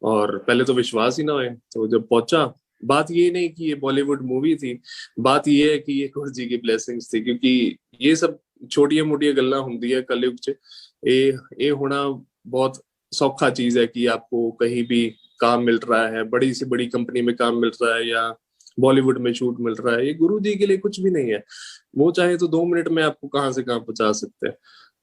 और पहले तो विश्वास ही ना हुए, तो जब पहुंचा, बात ये नहीं कि ये बॉलीवुड मूवी थी, बात ये है कि ये गुरु जी की ब्लेसिंग्स थी। क्योंकि ये सब छोटिया मोटिया गल्ला होंगी है कलयुग च। ये होना बहुत सौखा चीज है कि आपको कहीं भी काम मिल रहा है, बड़ी से बड़ी कंपनी में काम मिल रहा है या बॉलीवुड में शूट मिल रहा है। ये गुरु जी के लिए कुछ भी नहीं है। वो चाहे तो 2 मिनट में आपको कहाँ से कहाँ पहुंचा सकते हैं।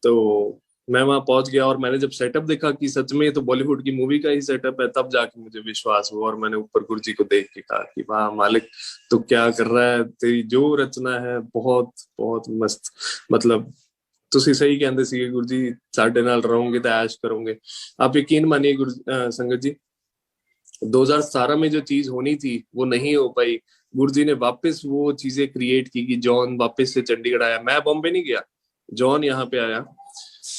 तो मैं वहां पहुंच गया और मैंने जब सेटअप देखा कि सच में ये तो बॉलीवुड की मूवी का ही सेटअप है, तब जाके मुझे विश्वास हुआ। और मैंने ऊपर गुरु जी को देख के कहा कि वाह मालिक, तो क्या कर रहा है, तेरी जो रचना है बहुत बहुत मस्त। मतलब ਤੁਸੀਂ ਸਹੀ ਕਹਿੰਦੇ ਸੀਗੇ ਗੁਰੂ ਜੀ, ਸਾਡੇ ਨਾਲ ਰਹੋਗੇ ਤਾਂ ऐश करोगे। आप यकीन मानिए संगत जी, 2017 में जो चीज होनी थी वो नहीं हो पाई। गुरु जी ने वापस वो चीजें क्रिएट की कि जॉन वापस से चंडीगढ़ आया। मैं बॉम्बे नहीं गया, जॉन यहाँ पे आया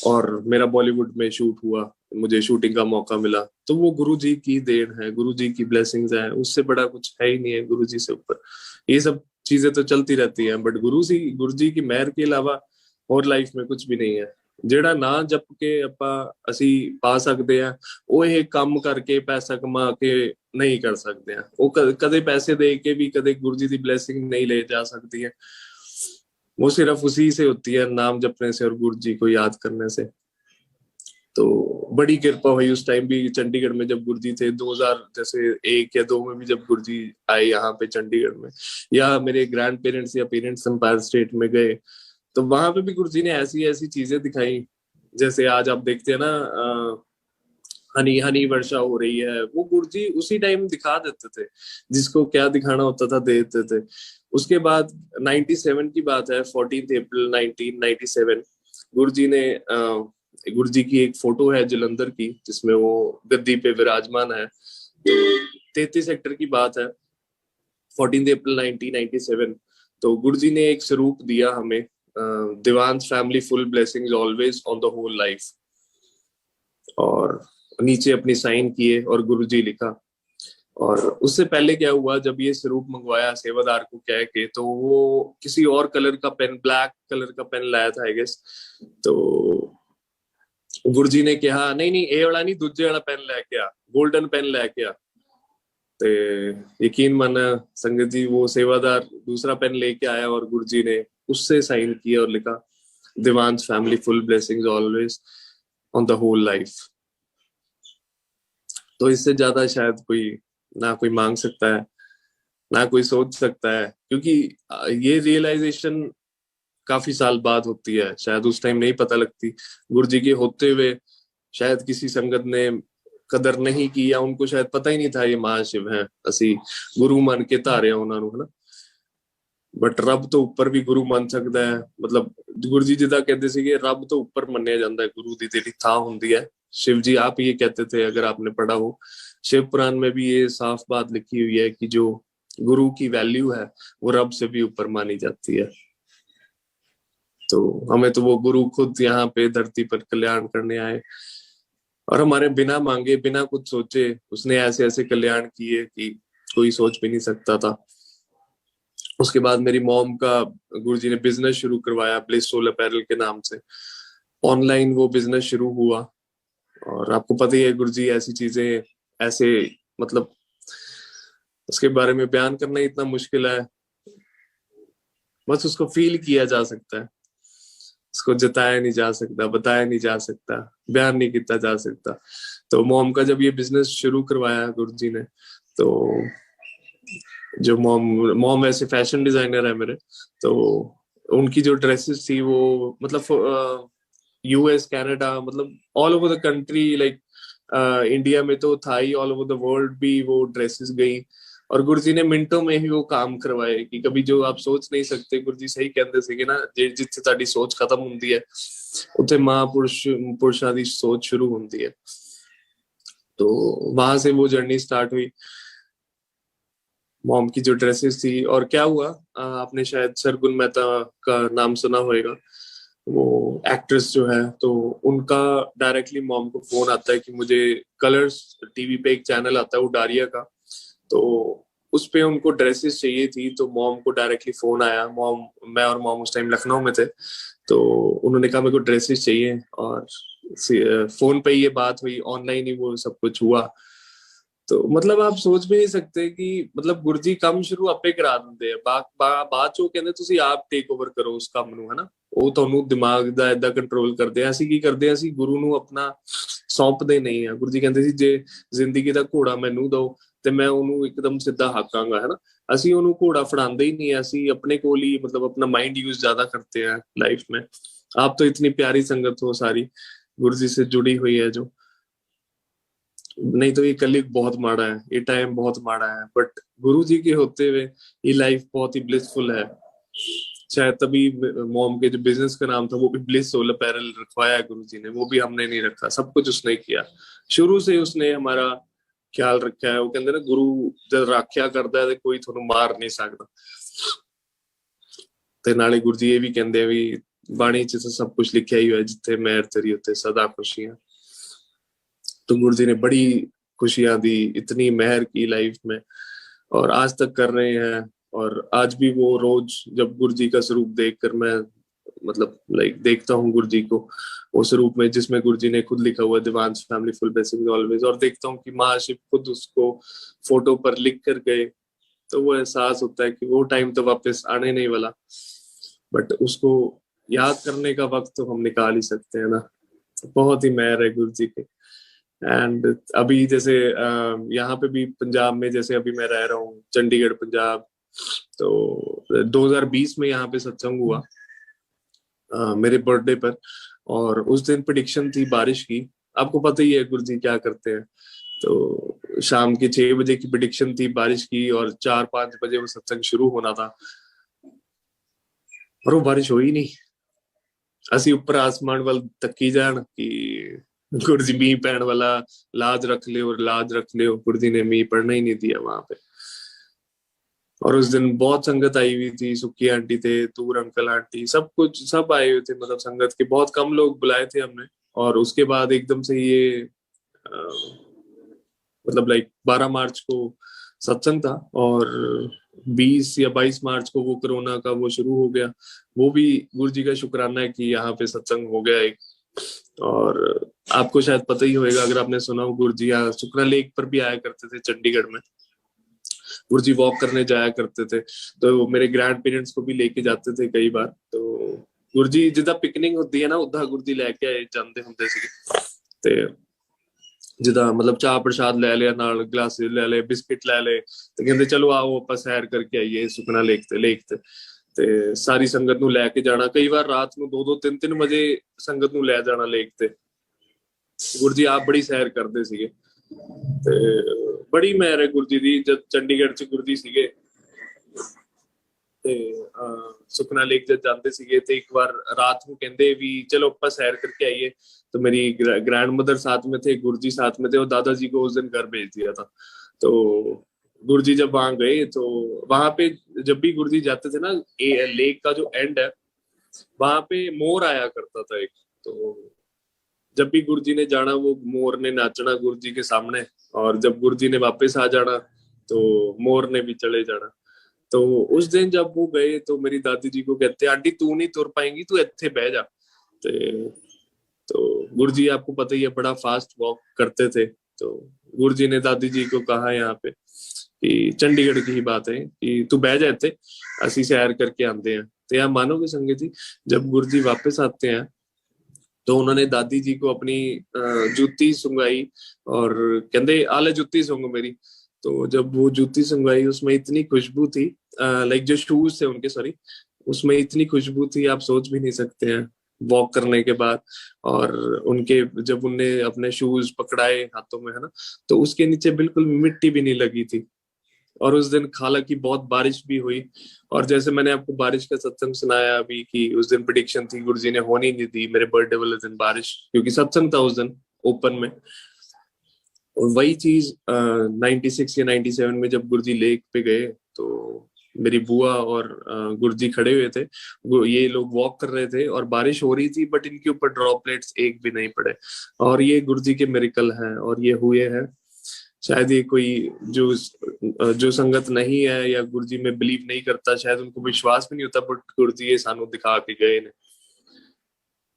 और मेरा बॉलीवुड में शूट हुआ, मुझे शूटिंग का मौका मिला। तो वो गुरु जी की देन है, गुरु जी की ब्लेसिंग्स है, उससे बड़ा कुछ है ही नहीं है गुरु जी से ऊपर। ये सब चीजें तो चलती रहती हैं, बट गुरु जी की मेहर के अलावा और लाइफ में कुछ भी नहीं है। ਜਿਹੜਾ ਨਾ ਜਪ ਕੇ ਆਪਾਂ ਅਸੀਂ ਪਾ ਸਕਦੇ ਆ, ਉਹ ਇਹ ਕੰਮ ਕਰਕੇ ਪੈਸਾ ਕਮਾ ਕੇ नहीं कर सकते हैं। वो कदे पैसे दे के भी कदे गुरु जी की ब्लेसिंग नहीं ले जा सकती है। वो सिर्फ उसी से होती है, नाम जपने से और गुरु जी को याद करने से। तो बड़ी कृपा हुई उस टाइम भी चंडीगढ़ में जब गुरु जी थे, 2000 जैसे 1 या 2 में भी जब गुरु जी आए यहाँ पे चंडीगढ़ में, या मेरे ग्रैंड पेरेंट्स या पेरेंट्स एम्पायर स्टेट में गए, तो वहां पे भी गुरु जी ने ऐसी ऐसी चीजें दिखाई। जैसे आज आप देखते हैं ना, हनी हनी वर्षा हो रही है, वो गुरु जी उसी टाइम दिखा देते थे, जिसको क्या दिखाना होता था दे देते थे। उसके बाद 97 की बात है, 14 अप्रैल 1997, गुरु जी ने गुरु जी की एक फोटो है जलंधर की, जिसमें वो गद्दी पे विराजमान है। तो 33 सेक्टर की बात है, 14 अप्रैल 1997। तो गुरु जी ने एक स्वरूप दिया हमें, Dewan's family full blessings always on the whole life, और नीचे अपनी साइन किए और गुरु जी लिखा। और उससे पहले क्या हुआ, जब ये स्वरूप मंगवाया सेवादार को कह के, तो वो किसी और कलर का पेन, ब्लैक कलर का पेन लाया था आई गेस। तो गुरु जी ने कहा नहीं नहीं, ये वाला नहीं, दूजे वाला पेन लेके आ, गोल्डन पेन लेके आ। ते यकीन माना संगत जी, वो सेवादार दूसरा पेन लेके आया और गुरु जी ने उससे साइन किया और लिखा, Dewan's family full blessings always on the whole life. तो इससे ज्यादा शायद कोई ना कोई मांग सकता है, ना कोई सोच सकता है। क्योंकि ये रियलाइजेशन काफी साल बाद होती है, शायद उस टाइम नहीं पता लगती। गुरु जी के होते हुए शायद किसी संगत ने कदर नहीं की, या उनको शायद पता ही नहीं था ये महाशिव है, ਅਸੀਂ गुरु मान के ਧਾਰਿਆ ਉਹਨਾਂ ਨੂੰ, है ना। ਬਟ ਰੱਬ ਤੋਂ ਉੱਪਰ ਵੀ ਗੁਰੂ ਮੰਨ ਸਕਦਾ ਹੈ। ਮਤਲਬ ਗੁਰੂ ਜੀ ਜਿੱਦਾਂ ਕਹਿੰਦੇ ਸੀਗੇ, ਰੱਬ ਤੋਂ ਉੱਪਰ ਮੰਨਿਆ ਜਾਂਦਾ ਹੈ, ਗੁਰੂ ਦੀ ਜਿਹੜੀ ਥਾਂ ਹੁੰਦੀ ਹੈ। शिव जी आप ये कहते थे, अगर आपने पढ़ा हो शिव पुराण में भी ये साफ बात लिखी हुई है कि जो गुरु की वैल्यू है वो रब से भी ऊपर मानी जाती है। तो हमें तो वो गुरु खुद यहाँ पे धरती पर कल्याण करने आए, और हमारे बिना मांगे बिना कुछ सोचे उसने ऐसे ऐसे कल्याण किए कि कोई सोच भी नहीं सकता था। उसके बाद मेरी मॉम का गुरु जी ने बिजनेस शुरू करवाया, ब्लिस सोल अपैरल के नाम से। ऑनलाइन वो बिजनेस शुरू हुआ, और आपको पता ही है गुरु जी ऐसी चीजें, ऐसे मतलब उसके बारे में बयान करना इतना मुश्किल है, बस उसको फील किया जा सकता है, उसको जताया नहीं जा सकता, बताया नहीं जा सकता, बयान नहीं किया जा सकता। तो मॉम का जब ये बिजनेस शुरू करवाया गुरु जी ने, तो जो मॉम वैसे फैशन डिजाइनर है मेरे, तो उनकी जो ड्रेसेस थी वो मतलब यूएस कनाडा, मतलब all over the country, like India में तो था ही, ऑल ओवर द वर्ल्ड भी वो ड्रेसेस गई। और गुरु जी ने मिनटों में ही वो काम करवाए कि कभी जो आप सोच नहीं सकते। गुरु जी सही कहते ਸੀਗੇ ना, जिथे ਤੁਹਾਡੀ सोच खत्म ਹੁੰਦੀ है ਉੱਥੇ महापुरुषां ਦੀ सोच शुरू ਹੁੰਦੀ है। तो वहां से वो जर्नी स्टार्ट हुई। मॉम की जो ड्रेसेस थी, और क्या हुआ, आपने शायद सरगुन मेहता का नाम सुना होगा, वो एक्ट्रेस जो है, तो उनका डायरेक्टली मॉम को फोन आता है कि मुझे कलर्स टीवी पे एक चैनल आता है उडारिया का, तो उस पे उनको ड्रेसेस चाहिए थी। तो मॉम को डायरेक्टली फोन आया। मॉम, मैं और मॉम उस टाइम लखनऊ में थे, तो उन्होंने कहा मेरे को ड्रेसेस चाहिए, और फोन पे ये बात हुई, ऑनलाइन ही वो सब कुछ हुआ। तो मतलब आप सोच भी नहीं सकते कि मतलब गुरजी ਕੰਮ ਸ਼ੁਰੂ ਆਪੇ ਕਰਾ ਦਿੰਦੇ ਆ, ਬਾਅਦ ਚੋਂ ਕਹਿੰਦੇ ਤੁਸੀਂ ਆਪ ਟੇਕ ਓਵਰ ਕਰੋ ਉਸ ਕੰਮ ਨੂੰ, ਹਨਾ। ਉਹ ਤੁਹਾਨੂੰ ਦਿਮਾਗ ਦਾ ਏਦਾਂ ਕੰਟਰੋਲ ਕਰਦੇ ਆ। ਅਸੀਂ ਕੀ ਕਰਦੇ ਆ, ਅਸੀਂ ਗੁਰੂ ਨੂੰ ਆਪਣਾ ਸੌਂਪਦੇ ਨਹੀਂ ਆ। ਗੁਰੂ ਜੀ ਕਹਿੰਦੇ ਸੀ ਜੇ ਜ਼ਿੰਦਗੀ ਦਾ ਘੋੜਾ ਮੈਨੂੰ ਦਿਓ ਤੇ ਮੈਂ ਉਹਨੂੰ ਇੱਕਦਮ ਸਿੱਧਾ ਹਾਕਾਂਗਾ, ਹਨਾ। ਅਸੀਂ ਉਹਨੂੰ ਘੋੜਾ ਫੜਾਉਂਦੇ ਹੀ ਨਹੀਂ ਆ, ਅਸੀਂ ਆਪਣੇ ਕੋਲ ਹੀ मतलब अपना माइंड यूज ज्यादा करते हैं लाइफ में। आप तो इतनी प्यारी संगत हो सारी, गुरु जी से जुड़ी हुई है जो, नहीं तो ये कलयुग बहुत माड़ा है, ये टाइम बहुत माड़ा है, बट गुरु जी के होते हुए ये लाइफ बहुत ही ब्लिसफुल है। शायद तभी मॉम के जो बिजनेस का नाम था वो भी ब्लिस सोल अपैरल रखवाया है गुरु जी ने, वो भी हमने नहीं रखा, सब कुछ उसने किया। शुरू से उसने हमारा ख्याल रखा है। वो कहते ना गुरु जब राख्या करता है तो कोई थोड़ा मार नहीं सकता। ਤੇ ਨਾਲੇ ਗੁਰੂ ਜੀ ਇਹ ਵੀ ਕਹਿੰਦੇ ਆ ਵੀ ਬਾਣੀ ਚ ਤਾਂ सब कुछ लिखा ही हुआ है, जिथे मेहर तेरी उत्थे सदा खुशियां। तो गुरु जी ने बड़ी खुशियां दी, इतनी मेहर की लाइफ में, और आज तक कर रहे हैं। और आज भी वो रोज जब गुरु जी का स्वरूप देखकर मैं मतलब लाइक देखता हूँ गुरु जी को उस रूप में जिसमें गुरु जी ने खुद लिखा हुआ Divansh family full blessing always, और देखता हूँ कि महाशिव खुद उसको फोटो पर लिख कर गए, तो वो एहसास होता है कि वो टाइम तो वापस आने नहीं वाला, बट उसको याद करने का वक्त तो हम निकाल ही सकते हैं ना। बहुत ही मेहर है गुरु जी की। एंड अभी जैसे यहाँ पे भी पंजाब में, जैसे अभी मैं रह रहा हूँ चंडीगढ़ पंजाब, तो 2020 में यहाँ पे सत्संग हुआ मेरे बर्थडे पर, और उस दिन प्रेडिक्शन थी बारिश की। आपको पता ही है गुरु जी क्या करते हैं। तो शाम के 6 बजे की प्रेडिक्शन थी बारिश की, और 4-5 बजे वो सत्संग शुरू होना था, और वो बारिश हुई नहीं। ਅਸੀਂ ਉੱਪਰ ਆਸਮਾਨ ਵੱਲ ਤੱਕੀ ਜਾਣ ਕਿ गुरु जी मीह पैण वाला, लाज रख लियो, लाज रख लियो। गुरु जी ने मीह पड़ना ही नहीं दिया वहां पे। और उस दिन बहुत संगत आई हुई थी, सुक्की आंटी थे, तूर अंकल आंटी, सब कुछ सब आए हुए थे, मतलब संगत के बहुत कम लोग बुलाए थे हमने। और उसके बाद एकदम से ये मतलब लाइक 12 मार्च को सत्संग था, और 20 या 22 मार्च को वो कोरोना का वो शुरू हो गया। वो भी गुरु जी का शुक्राना है कि यहाँ पे सत्संग हो गया एक। और आपको शायद पता ही होगा, अगर आपने सुना हो, गुरु जी यहाँ सुखना लेक पर भी आया करते थे चंडीगढ़ में। गुरु जी वॉक करने जाया करते थे, तो मेरे ग्रैंड पेरेंट्स को भी लेके जाते थे कई बार। तो गुरु जी जिदा पिकनिक होती है ना, उदा गुरु जी लेके आए जाते होंगे ते जिदा मतलब चाह प्रसाद ले लिया, नाल ग्लासेस ले ले, बिस्किट ले ले, ते कहंदे चलो आओ ਆਪਾਂ सैर करके आइए सुखना लेक ते सारी संगत ਨੂੰ ਲੈ ਕੇ ਜਾਣਾ। ਕਈ ਵਾਰ ਰਾਤ ਨੂੰ 2-2 3-3 ਵਜੇ ਸੰਗਤ ਨੂੰ ਲੈ ਜਾਣਾ ਲੇਕ ਤੇ। ਗੁਰੂ ਜੀ ਆਪ ਬੜੀ ਸੈਰ ਕਰਦੇ ਸੀਗੇ, ਤੇ ਬੜੀ ਮਿਹਰ ਹੈ ਗੁਰੂ ਜੀ ਦੀ। ਜਦ ਚੰਡੀਗੜ੍ਹ ਚ ਗੁਰੂ ਜੀ ਸੀਗੇ ਤੇ ਸੁਖਨਾ ਲੇਕ ਜਦ ਜਾਂਦੇ ਸੀਗੇ, ਤੇ ਇੱਕ ਵਾਰ रात ਨੂੰ ਕਹਿੰਦੇ ਵੀ चलो ਆਪਾਂ सैर करके आइए। तो मेरी ग्रैंड मदर साथ में थे, गुरु जी साथ में थे, और दादाजी को उस दिन घर भेज दिया था। तो गुरु जी जब वहां गए, तो वहां पे जब भी गुरु जी जाते थे ना, लेक का जो एंड है वहां पे मोर आया करता था एक। तो जब भी गुरु जी ने जाना, वो मोर ने नाचना गुरु जी के सामने, और जब गुरु जी ने वापस आ जाना तो मोर ने भी चले जाना। तो उस दिन जब वो गए, तो मेरी दादी जी को कहते, आंटी तू नहीं तुर पाएंगी, तू इत्थे बह जा। तो गुरु जी आपको पता ही है बड़ा फास्ट वॉक करते थे। तो गुरु जी ने दादी जी को कहा यहाँ पे कि चंडीगढ़ की ही बात है कि तू बह जा इत्थे, असी सैर करके आते हैं। तो आप मानोगे संगत जी, जब गुरु जी वापस आते हैं तो उन्होंने दादी जी को अपनी जूती सुंघाई, और कहते आले जूती सूंघ मेरी। तो जब वो जूती सुंघाई, उसमें इतनी खुशबू थी, लाइक जो शूज थे उनके, सॉरी, उसमें इतनी खुशबू थी आप सोच भी नहीं सकते हैं वॉक करने के बाद। और उनके जब उनने अपने शूज पकड़ाए हाथों में, है ना, तो उसके नीचे बिल्कुल मिट्टी भी नहीं लगी थी। और उस दिन हालांकि बहुत बारिश भी हुई, और जैसे मैंने आपको बारिश का सत्संग सुनाया अभी कि उस दिन प्रेडिक्शन थी, गुरु जी ने होनी नहीं दी मेरे बर्थडे वाले दिन बारिश, क्योंकि सत्संग था उस दिन ओपन में। और वही चीज 96 या 97 में जब गुरुजी लेक पे गए तो मेरी बुआ और गुरुजी खड़े हुए थे, ये लोग वॉक कर रहे थे और बारिश हो रही थी, बट इनके ऊपर ड्रॉपलेट्स एक भी नहीं पड़े। और ये गुरुजी के मिरेकल हैं और ये हुए हैं। शायद ये कोई जो जो संगत नहीं है या गुरुजी में बिलीव नहीं करता, शायद उनको विश्वास भी नहीं होता, बट गुरुजी ये सानू दिखा के गए ने।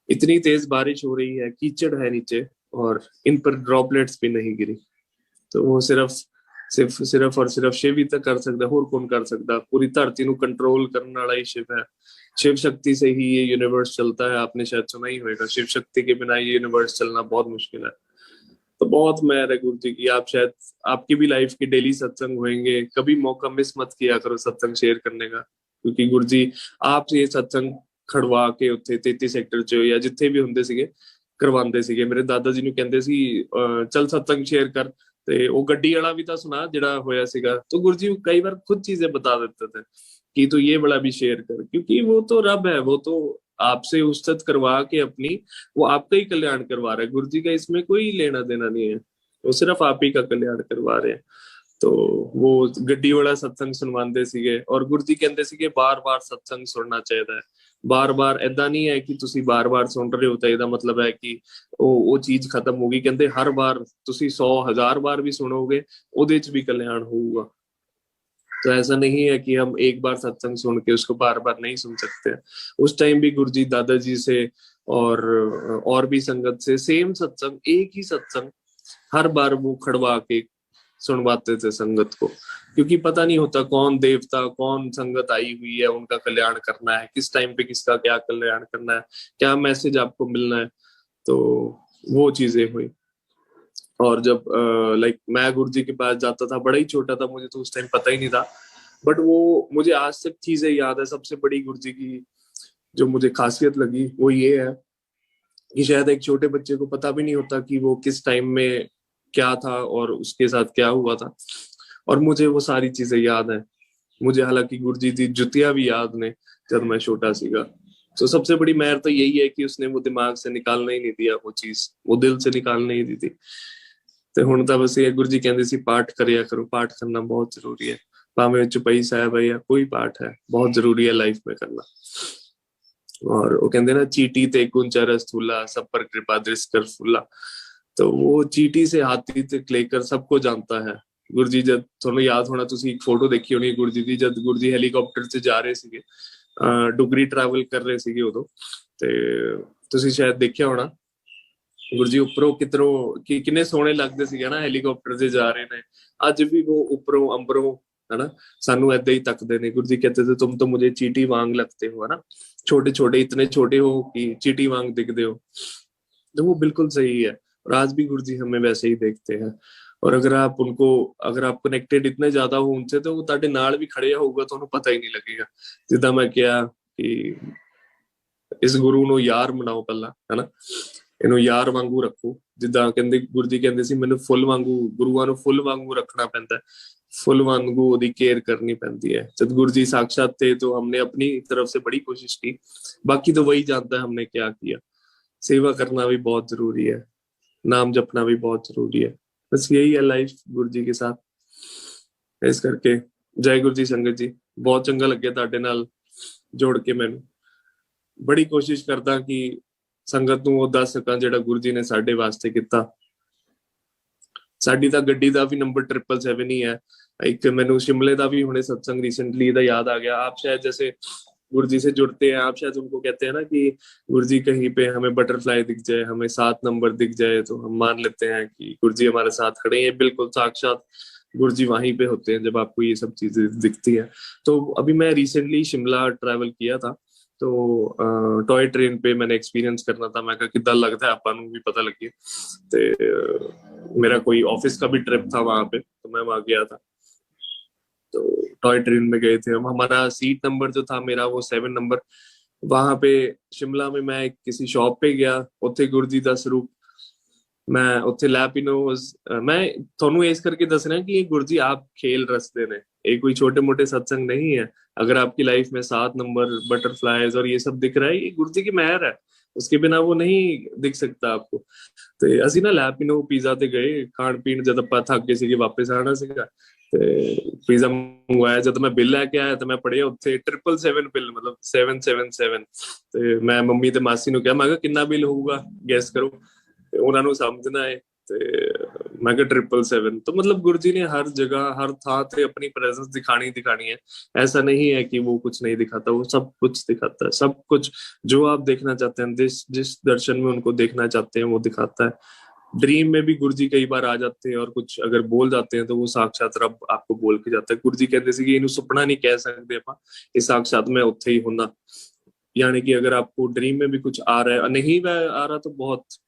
इतनी तेज बारिश हो रही है, कीचड़ है नीचे, और इन पर ड्रॉपलेट्स भी नहीं गिरी। तो वो सिर्फ और सिर्फ शिव ही तक कर सकता, होर कौन कर सकता। पूरी धरती ਨੂੰ कंट्रोल करने वाला ही शिव है। शिव शक्ति से ही ये यूनिवर्स चलता है। आपने शायद सुना ही होगा, शिव शक्ति के बिना ये यूनिवर्स चलना बहुत मुश्किल है। तो बहुत मेहर है गुरु जी की। आप शायद आपकी भी लाइफ के डेली सत्संग होंगे, कभी मौका मिस मत किया करो सत्संग शेयर करने का, क्योंकि गुरु जी आप ये सत्संग खड़वा के ਉੱਥੇ 33 ਸੈਕਟਰ ਚ ਜਾਂ ਜਿੱਥੇ ਵੀ ਹੁੰਦੇ ਸੀਗੇ ਕਰਵਾਉਂਦੇ ਸੀਗੇ। ਮੇਰੇ ਦਾਦਾ ਜੀ ਨੂੰ ਕਹਿੰਦੇ ਸੀ ਚੱਲ ਸਤਸੰਗ ਸ਼ੇਅਰ ਕਰ, ਤੇ ਉਹ ਗੱਡੀ ਵਾਲਾ ਵੀ ਤਾਂ ਸੁਣਾ ਜਿਹੜਾ ਹੋਇਆ ਸੀਗਾ। तो गुरु जी कई बार खुद चीजें बता देते थे कि तो ये बड़ा भी शेयर कर, क्योंकि वो तो रब है, वो तो आपसे उस्तत करवा के अपनी वो आपका ही कल्याण करवा रहा है। गुरु जी का इसमें कोई लेना देना नहीं है, वो सिर्फ आप ही का कल्याण करवा रहे हैं। तो वो गड्डी वाला सत्संग सुनवाते सीगे और गुरु जी कहते सीगे बार बार सत्संग सुनना चाहिए है। बार बार ऐदा नहीं है कि तुसी बार बार सुन रहे हो तो ਇਹਦਾ मतलब है कि वो चीज खत्म होगी। कहते हर बार तुसी 100,000 बार भी सुनोगे ਉਹਦੇ ਚ भी कल्याण होगा। तो ऐसा नहीं है कि हम एक बार सत्संग सुन के उसको बार बार नहीं सुन सकते। उस टाइम भी गुरु जी दादाजी से और भी संगत से सेम सत्संग, एक ही सत्संग हर बार वो खड़वा के सुनवाते थे संगत को, क्योंकि पता नहीं होता कौन देवता कौन संगत आई हुई है, उनका कल्याण करना है, किस टाइम पे किसका क्या कल्याण करना है, क्या मैसेज आपको मिलना है। तो वो चीजें हुई। और जब मैं गुरु जी के पास जाता था, बड़ा ही छोटा था, मुझे तो उस टाइम पता ही नहीं था, बट वो मुझे आज तक चीजें याद है। सबसे बड़ी गुरु जी की जो मुझे खासियत लगी वो ये है कि शायद एक छोटे बच्चे को पता भी नहीं होता कि वो किस टाइम में क्या था और उसके साथ क्या हुआ था, और मुझे वो सारी चीजें याद है। मुझे हालांकि गुरु जी दी जुतियां भी याद ने जब मैं छोटा सीगा। तो सबसे बड़ी मेहर तो यही है कि उसने वो दिमाग से निकालना ही नहीं दिया, वो चीज वो दिल से निकालने ही दी थी। ਤੇ ਹੁਣ ਤਾਂ ਬਸ ਇਹ ਗੁਰੂ ਜੀ ਕਹਿੰਦੇ ਸੀ ਪਾਠ ਕਰਿਆ ਕਰੋ, ਪਾਠ करना बहुत जरूरी है, ਭਾਵੇਂ ਚੁਪਈ ਸਾਹਿਬ है या कोई पाठ है, बहुत जरूरी है लाइफ में करना। और वो कहते ना चीटी ते कुंचा रस थूला सब पर कृपा दृष्ट कर फूला। तो वो चीटी से हाथी तक लेकर सबको जानता है। गुरु जी जब ਤੁਹਾਨੂੰ याद होना, ਤੁਸੀਂ ਇੱਕ ਫੋਟੋ ਦੇਖੀ ਹੋਣੀ ਗੁਰੂ ਜੀ ਦੀ, ਜਦ ਗੁਰੂ ਜੀ ਹੈਲੀਕਾਪਟਰ 'ਚ ਜਾ ਰਹੇ ਸੀਗੇ, ਡੁਗਰੀ ਟਰੈਵਲ ਕਰ ਰਹੇ ਸੀਗੇ ਉਦੋਂ, ਤੇ ਤੁਸੀਂ ਸ਼ਾਇਦ ਦੇਖਿਆ ਹੋਣਾ ਗੁਰੂ ਜੀ ਉੱਪਰੋਂ ਕਿਧਰੋਂ ਕਿੰਨੇ ਸੋਹਣੇ ਲੱਗਦੇ ਸੀਗੇ ਨਾ, ਹੈਲੀਕਾਪਟਰ 'ਤੇ ਜਾ ਰਹੇ ਨੇ। ਅੱਜ ਵੀ ਉਹ ਉੱਪਰੋਂ ਅੰਬਰੋਂ ਹਨਾ ਸਾਨੂੰ ਏਦਾਂ ਹੀ ਤੱਕਦੇ ਨੇ। गुरु जी कहते थे तुम तो मुझे चीटी वांग लगते हो, है ना, छोटे छोटे इतने छोटे हो कि चीटी वांग दिखते हो। तो वो बिल्कुल सही है, और आज भी गुरु जी हमें वैसे ही देखते हैं। और अगर आप कनेक्टेड इतने ज्यादा हो उनसे, तो वो ਤੁਹਾਡੇ ਨਾਲ भी खड़े होगा, ਤੁਹਾਨੂੰ पता ही नहीं लगेगा। जिद्दां मैं किया कि इस गुरु ਨੂੰ यार बनाओ ਪਹਿਲਾਂ, है ना, ਇਹਨੂੰ ਯਾਰ ਵਾਂਗੂ ਰੱਖੋ। ਜਿੱਦਾਂ ਕਹਿੰਦੇ ਗੁਰੂ ਜੀ ਕਹਿੰਦੇ ਸੀ ਮੈਨੂੰ ਫੁੱਲ ਵਾਂਗੂ, ਗੁਰੂਆਂ ਨੂੰ ਫੁੱਲ ਵਾਂਗੂ ਰੱਖਣਾ ਪੈਂਦਾ, फुल वांगू ओदी केयर करनी पैंती है। जब गुरु जी साक्षात थे तो हमने अपनी तरफ से बड़ी कोशिश की, बाकी तो वही जानता है हमने क्या किया। सेवा करना भी बहुत जरूरी है, नाम जपना भी बहुत जरूरी है। बस यही है लाइफ गुरु जी के साथ। इस करके जय गुरु जी संगत जी, बहुत चंगा लगे तुहाडे नाल जोड़ के। मैनूं बड़ी कोशिश करदा कि संगत नूं वो दस सकां जिहड़ा गुरु जी ने साडे वास्ते कीता। साडी तां गड्डी दा भी नंबर 777 ही है। एक मैनू शिमले का भी हुणे सत्संग रिसेंटली दा याद आ गया। आप शायद जैसे गुरु जी से जुड़ते हैं, आप शायद उनको कहते हैं ना कि गुरु जी कहीं पे हमें बटरफ्लाई दिख जाए, हमें 7 नंबर दिख जाए, तो हम मान लेते हैं कि गुरु जी हमारे साथ खड़े हैं। बिल्कुल साक्षात गुरु जी वहीं पे होते हैं जब आपको ये सब चीजें दिखती है। तो अभी मैं रिसेंटली शिमला ट्रैवल किया था, तो टॉय ट्रेन पे मैंने एक्सपीरियंस करना था। मैं कहा कितना लगता है आपको भी पता लगे। तो मेरा कोई ऑफिस का भी ट्रिप था वहां पे, तो मैं वहां गया था। तो टॉय ट्रेन में गए थे हम, हमारा सीट नंबर जो था मेरा वो 7 नंबर। वहां पे शिमला में मैं किसी शॉप पे गया, उत्थे गुरु जी दा स्वरूप मैं उत्थे लैपिनोज। मैं थोनू इस करके दस रहा कि ये गुरु जी आप खेल रसते ने, ये कोई छोटे मोटे सत्संग नहीं है। अगर आपकी लाइफ में 7 नंबर बटरफ्लाईज और ये सब दिख रहा है, ये गुरु जी की मेहर है। उसके बिना वो नहीं दिख सकता आपको। ਤੇ ਅਸੀਂ ਨਾ ਲੈਪਿਨੋ ਪੀਜ਼ਾ ਤੇ ਗਏ ਖਾਣ ਪੀਣ, ਜਦ ਆਪਾਂ ਥੱਕ ਗਏ ਸੀਗੇ ਵਾਪਸ ਆਣਾ ਸੀਗਾ ਤੇ ਪੀਜ਼ਾ ਮੰਗਵਾਇਆ। ਜਦ ਮੈਂ ਬਿੱਲ ਲੈ ਕੇ ਆਇਆ ਤਾਂ ਮੈਂ ਪੜਿਆ ਉੱਥੇ 777 ਬਿੱਲ, ਮਤਲਬ 777। ਤੇ ਮੈਂ ਮੰਮੀ ਤੇ ਮਾਸੀ ਨੂੰ ਕਿਹਾ, ਮੈਂ ਕਿਹਾ ਕਿੰਨਾ ਬਿੱਲ ਹੋਊਗਾ ਗੈਸ ਕਰੋ, ਤੇ ਉਹਨਾਂ ਨੂੰ ਸਮਝਣਾ ਹੈ। ਤੇ ਮੈਂ ਕਿਹਾ 777। तो मतलब गुरु जी ने हर जगह हर था पे अपनी प्रेजेंस दिखानी है। ऐसा नहीं है कि वो कुछ नहीं दिखाता, वो सब कुछ दिखाता है, सब कुछ जो आप देखना चाहते हैं, जिस दर्शन में उनको देखना चाहते हैं वो दिखाता है। ड्रीम में भी गुरु जी कई बार आ जाते हैं और कुछ अगर बोल जाते हैं तो वो साक्षात रब आपको बोल के जाता है। गुरु जी कहते थे कि इन्हें सुपना नहीं कह सकते आप, ये साक्षात मैं उत्थे ही होना। यानी कि अगर आपको ड्रीम में भी कुछ आ रहा है, नहीं वह आ रहा तो बहुत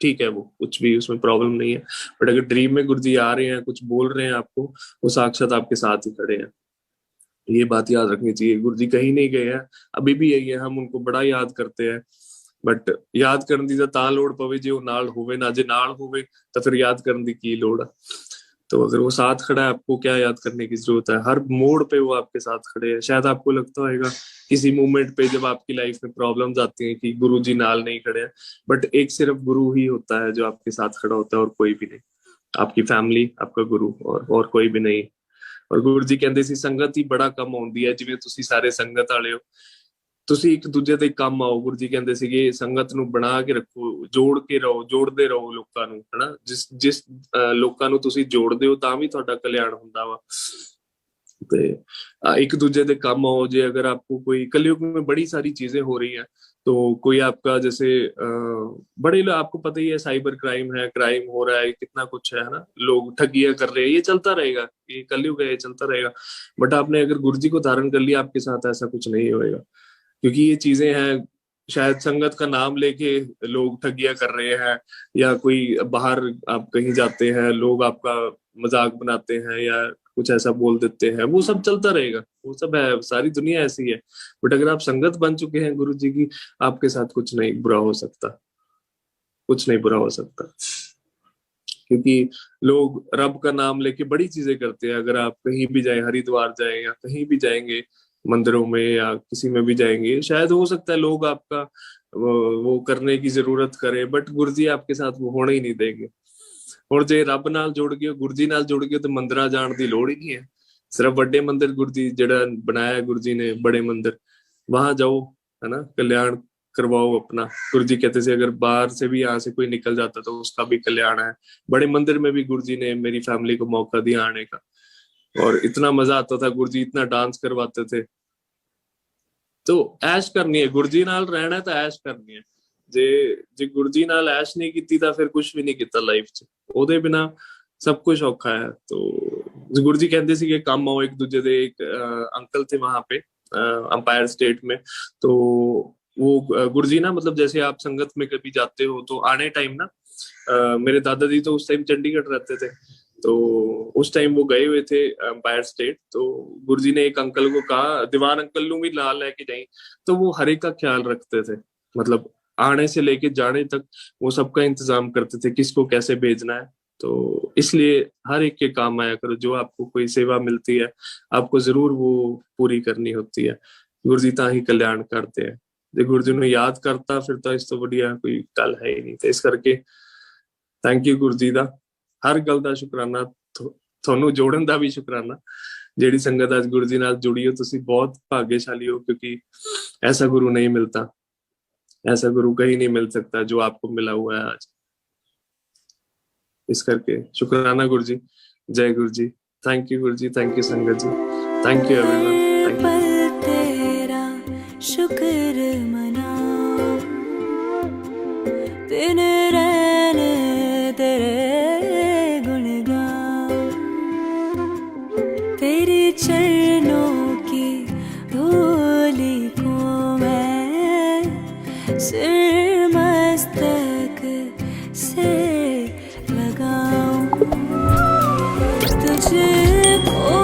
ठीक है, वो कुछ भी उसमें प्रॉब्लम नहीं है। बट अगर ड्रीम में गुरु जी आ रहे हैं, कुछ बोल रहे हैं आपको, वो साक्षात आपके साथ ही खड़े हैं। ये बात याद रखनी चाहिए। गुरु जी कहीं नहीं गए हैं, अभी भी यही है, हम उनको बड़ा याद करते हैं। बट याद करन दी तां लोड़ पवे जे वो नाल होवे ना, जे नाल होवे तो फिर याद करन दी की लोड़ है। तो अगर वो साथ खड़ा है, आपको क्या याद करने की जरूरत है? हर मोड़ पे वो आपके साथ खड़े हैं। शायद आपको लगता होगा किसी मोमेंट पे जब आपकी लाइफ में प्रॉब्लम्स आती हैं कि गुरु जी नाल नहीं खड़े हैं, बट एक सिर्फ गुरु ही होता है जो आपके साथ खड़ा होता है, और कोई भी नहीं। आपकी फैमिली आपका गुरु, और कोई भी नहीं। और गुरु जी कहते सी संगत ही बड़ा कम आउंदी है, जिवें तुसीं सारे संगत वाले हो, ਤੁਸੀਂ ਇੱਕ ਦੂਜੇ ਦੇ ਕੰਮ ਆਓ। ਗੁਰੂ ਜੀ ਕਹਿੰਦੇ ਸੀਗੇ ਸੰਗਤ ਨੂੰ ਬਣਾ ਕੇ ਰੱਖੋ, ਜੋੜ ਕੇ ਰਹੋ, ਜੋੜਦੇ ਰਹੋ ਲੋਕਾਂ ਨੂੰ, ਹਨਾ। ਜਿਸ ਲੋਕਾਂ ਨੂੰ ਤੁਸੀਂ ਜੋੜਦੇ ਹੋ ਤਾਂ ਵੀ ਤੁਹਾਡਾ ਕਲਿਆਣ ਹੁੰਦਾ ਵਾ। ਤੇ ਇੱਕ ਦੂਜੇ ਦੇ ਕੰਮ आओ। जे अगर आपको कोई कलयुग में बड़ी सारी चीजें हो रही हैं, तो कोई आपका जैसे बड़े आपको पता ही है, साइबर क्राइम है, क्राइम हो रहा है, कितना कुछ है ना, लोग ठगियां कर रहे हैं, ये चलता रहेगा, ये कलयुग है, ये चलता रहेगा। बट आपने अगर गुरु जी को धारण कर लिया, आपके साथ ऐसा कुछ नहीं होएगा, क्योंकि ये चीजें हैं। शायद संगत का नाम लेके लोग ठगियां कर रहे हैं, या कोई बाहर आप कहीं जाते हैं, लोग आपका मजाक बनाते हैं या कुछ ऐसा बोल देते हैं, वो सब चलता रहेगा, वो सब है, सारी दुनिया ऐसी है। बट अगर आप संगत बन चुके हैं गुरु जी की, आपके साथ कुछ नहीं बुरा हो सकता, कुछ नहीं बुरा हो सकता। क्योंकि लोग रब का नाम लेके बड़ी चीजें करते हैं। अगर आप कहीं भी जाए, हरिद्वार जाए या कहीं भी जाएंगे, मंदिरों में या किसी में भी जाएंगे, शायद हो सकता है लोग आपका वो करने की जरूरत करे, बट गुरु जी आपके साथ वो होने ही नहीं देंगे। और जे रब नाल जुड़ गए, गुरु जी नाल जुड़ गए, तो मंदिरां जाण दी लोड़ ही नहीं है। सिर्फ बड़े मंदिर गुरु जी जेड़ा बनाया गुरु जी ने, बड़े मंदिर, वहां जाओ, है ना, कल्याण करवाओ अपना। गुरु जी कहते थे अगर बाहर से भी यहाँ से कोई निकल जाता तो उसका भी कल्याण है। बड़े मंदिर में भी गुरु जी ने मेरी फैमिली को मौका दिया आने का, और इतना मजा आता था। गुरु जी इतना डांस करवाते थे। तो ऐश करनी है, गुरु जी नाल रहना है तो ऐश करनी है। जे गुरु जी नाल ऐश नहीं की तो फिर कुछ भी नहीं किया लाइफ च, ओदे बिना सब कुछ औखा है। तो गुरु जी कहते सी काम आओ एक दूजे दे। एक अंकल थे वहां पे अंपायर स्टेट में, तो वो गुरु जी ना, मतलब जैसे आप संगत में कभी जाते हो तो आने टाइम ना, मेरे दादाजी तो उस टाइम चंडीगढ़ रहते थे, तो उस टाइम वो गए हुए थे अंपायर स्टेट। तो गुरुजी ने एक अंकल को कहा, दीवान अंकल नू भी लाल लेके जाई। तो वो हर एक का ख्याल रखते थे, मतलब आने से लेके जाने तक वो सबका इंतजाम करते थे, किसको कैसे भेजना है। तो इसलिए हर एक के काम आया करो। जो आपको कोई सेवा मिलती है, आपको जरूर वो पूरी करनी होती है। गुरुजी ता ही कल्याण करते हैं। जे गुरुजी ने याद करता फिर तो इस तो बढ़िया कोई गल है ही नहीं। तो इस करके थैंक यू गुरु जी दा, हर गल दा शुकराना, ਤੁਹਾਨੂੰ जोड़न ਦਾ भी शुकराना। ਜਿਹੜੀ संगत आज गुरु जी नाल जुड़ी हो, ਤੁਸੀਂ बहुत भाग्यशाली हो, क्योंकि ऐसा गुरु नहीं मिलता, ऐसा गुरु कहीं नहीं मिल सकता जो आपको मिला हुआ है आज। इस करके शुकराना गुरु जी, जय गुरु जी, thank you Guru ji, thank you संगत जी, thank you everyone, thank you. तेरा शुक्र मना, दिन रहने तेरे तेरे चरणों की धूली को मैं सिर मस्तक से लगाऊं, तुझको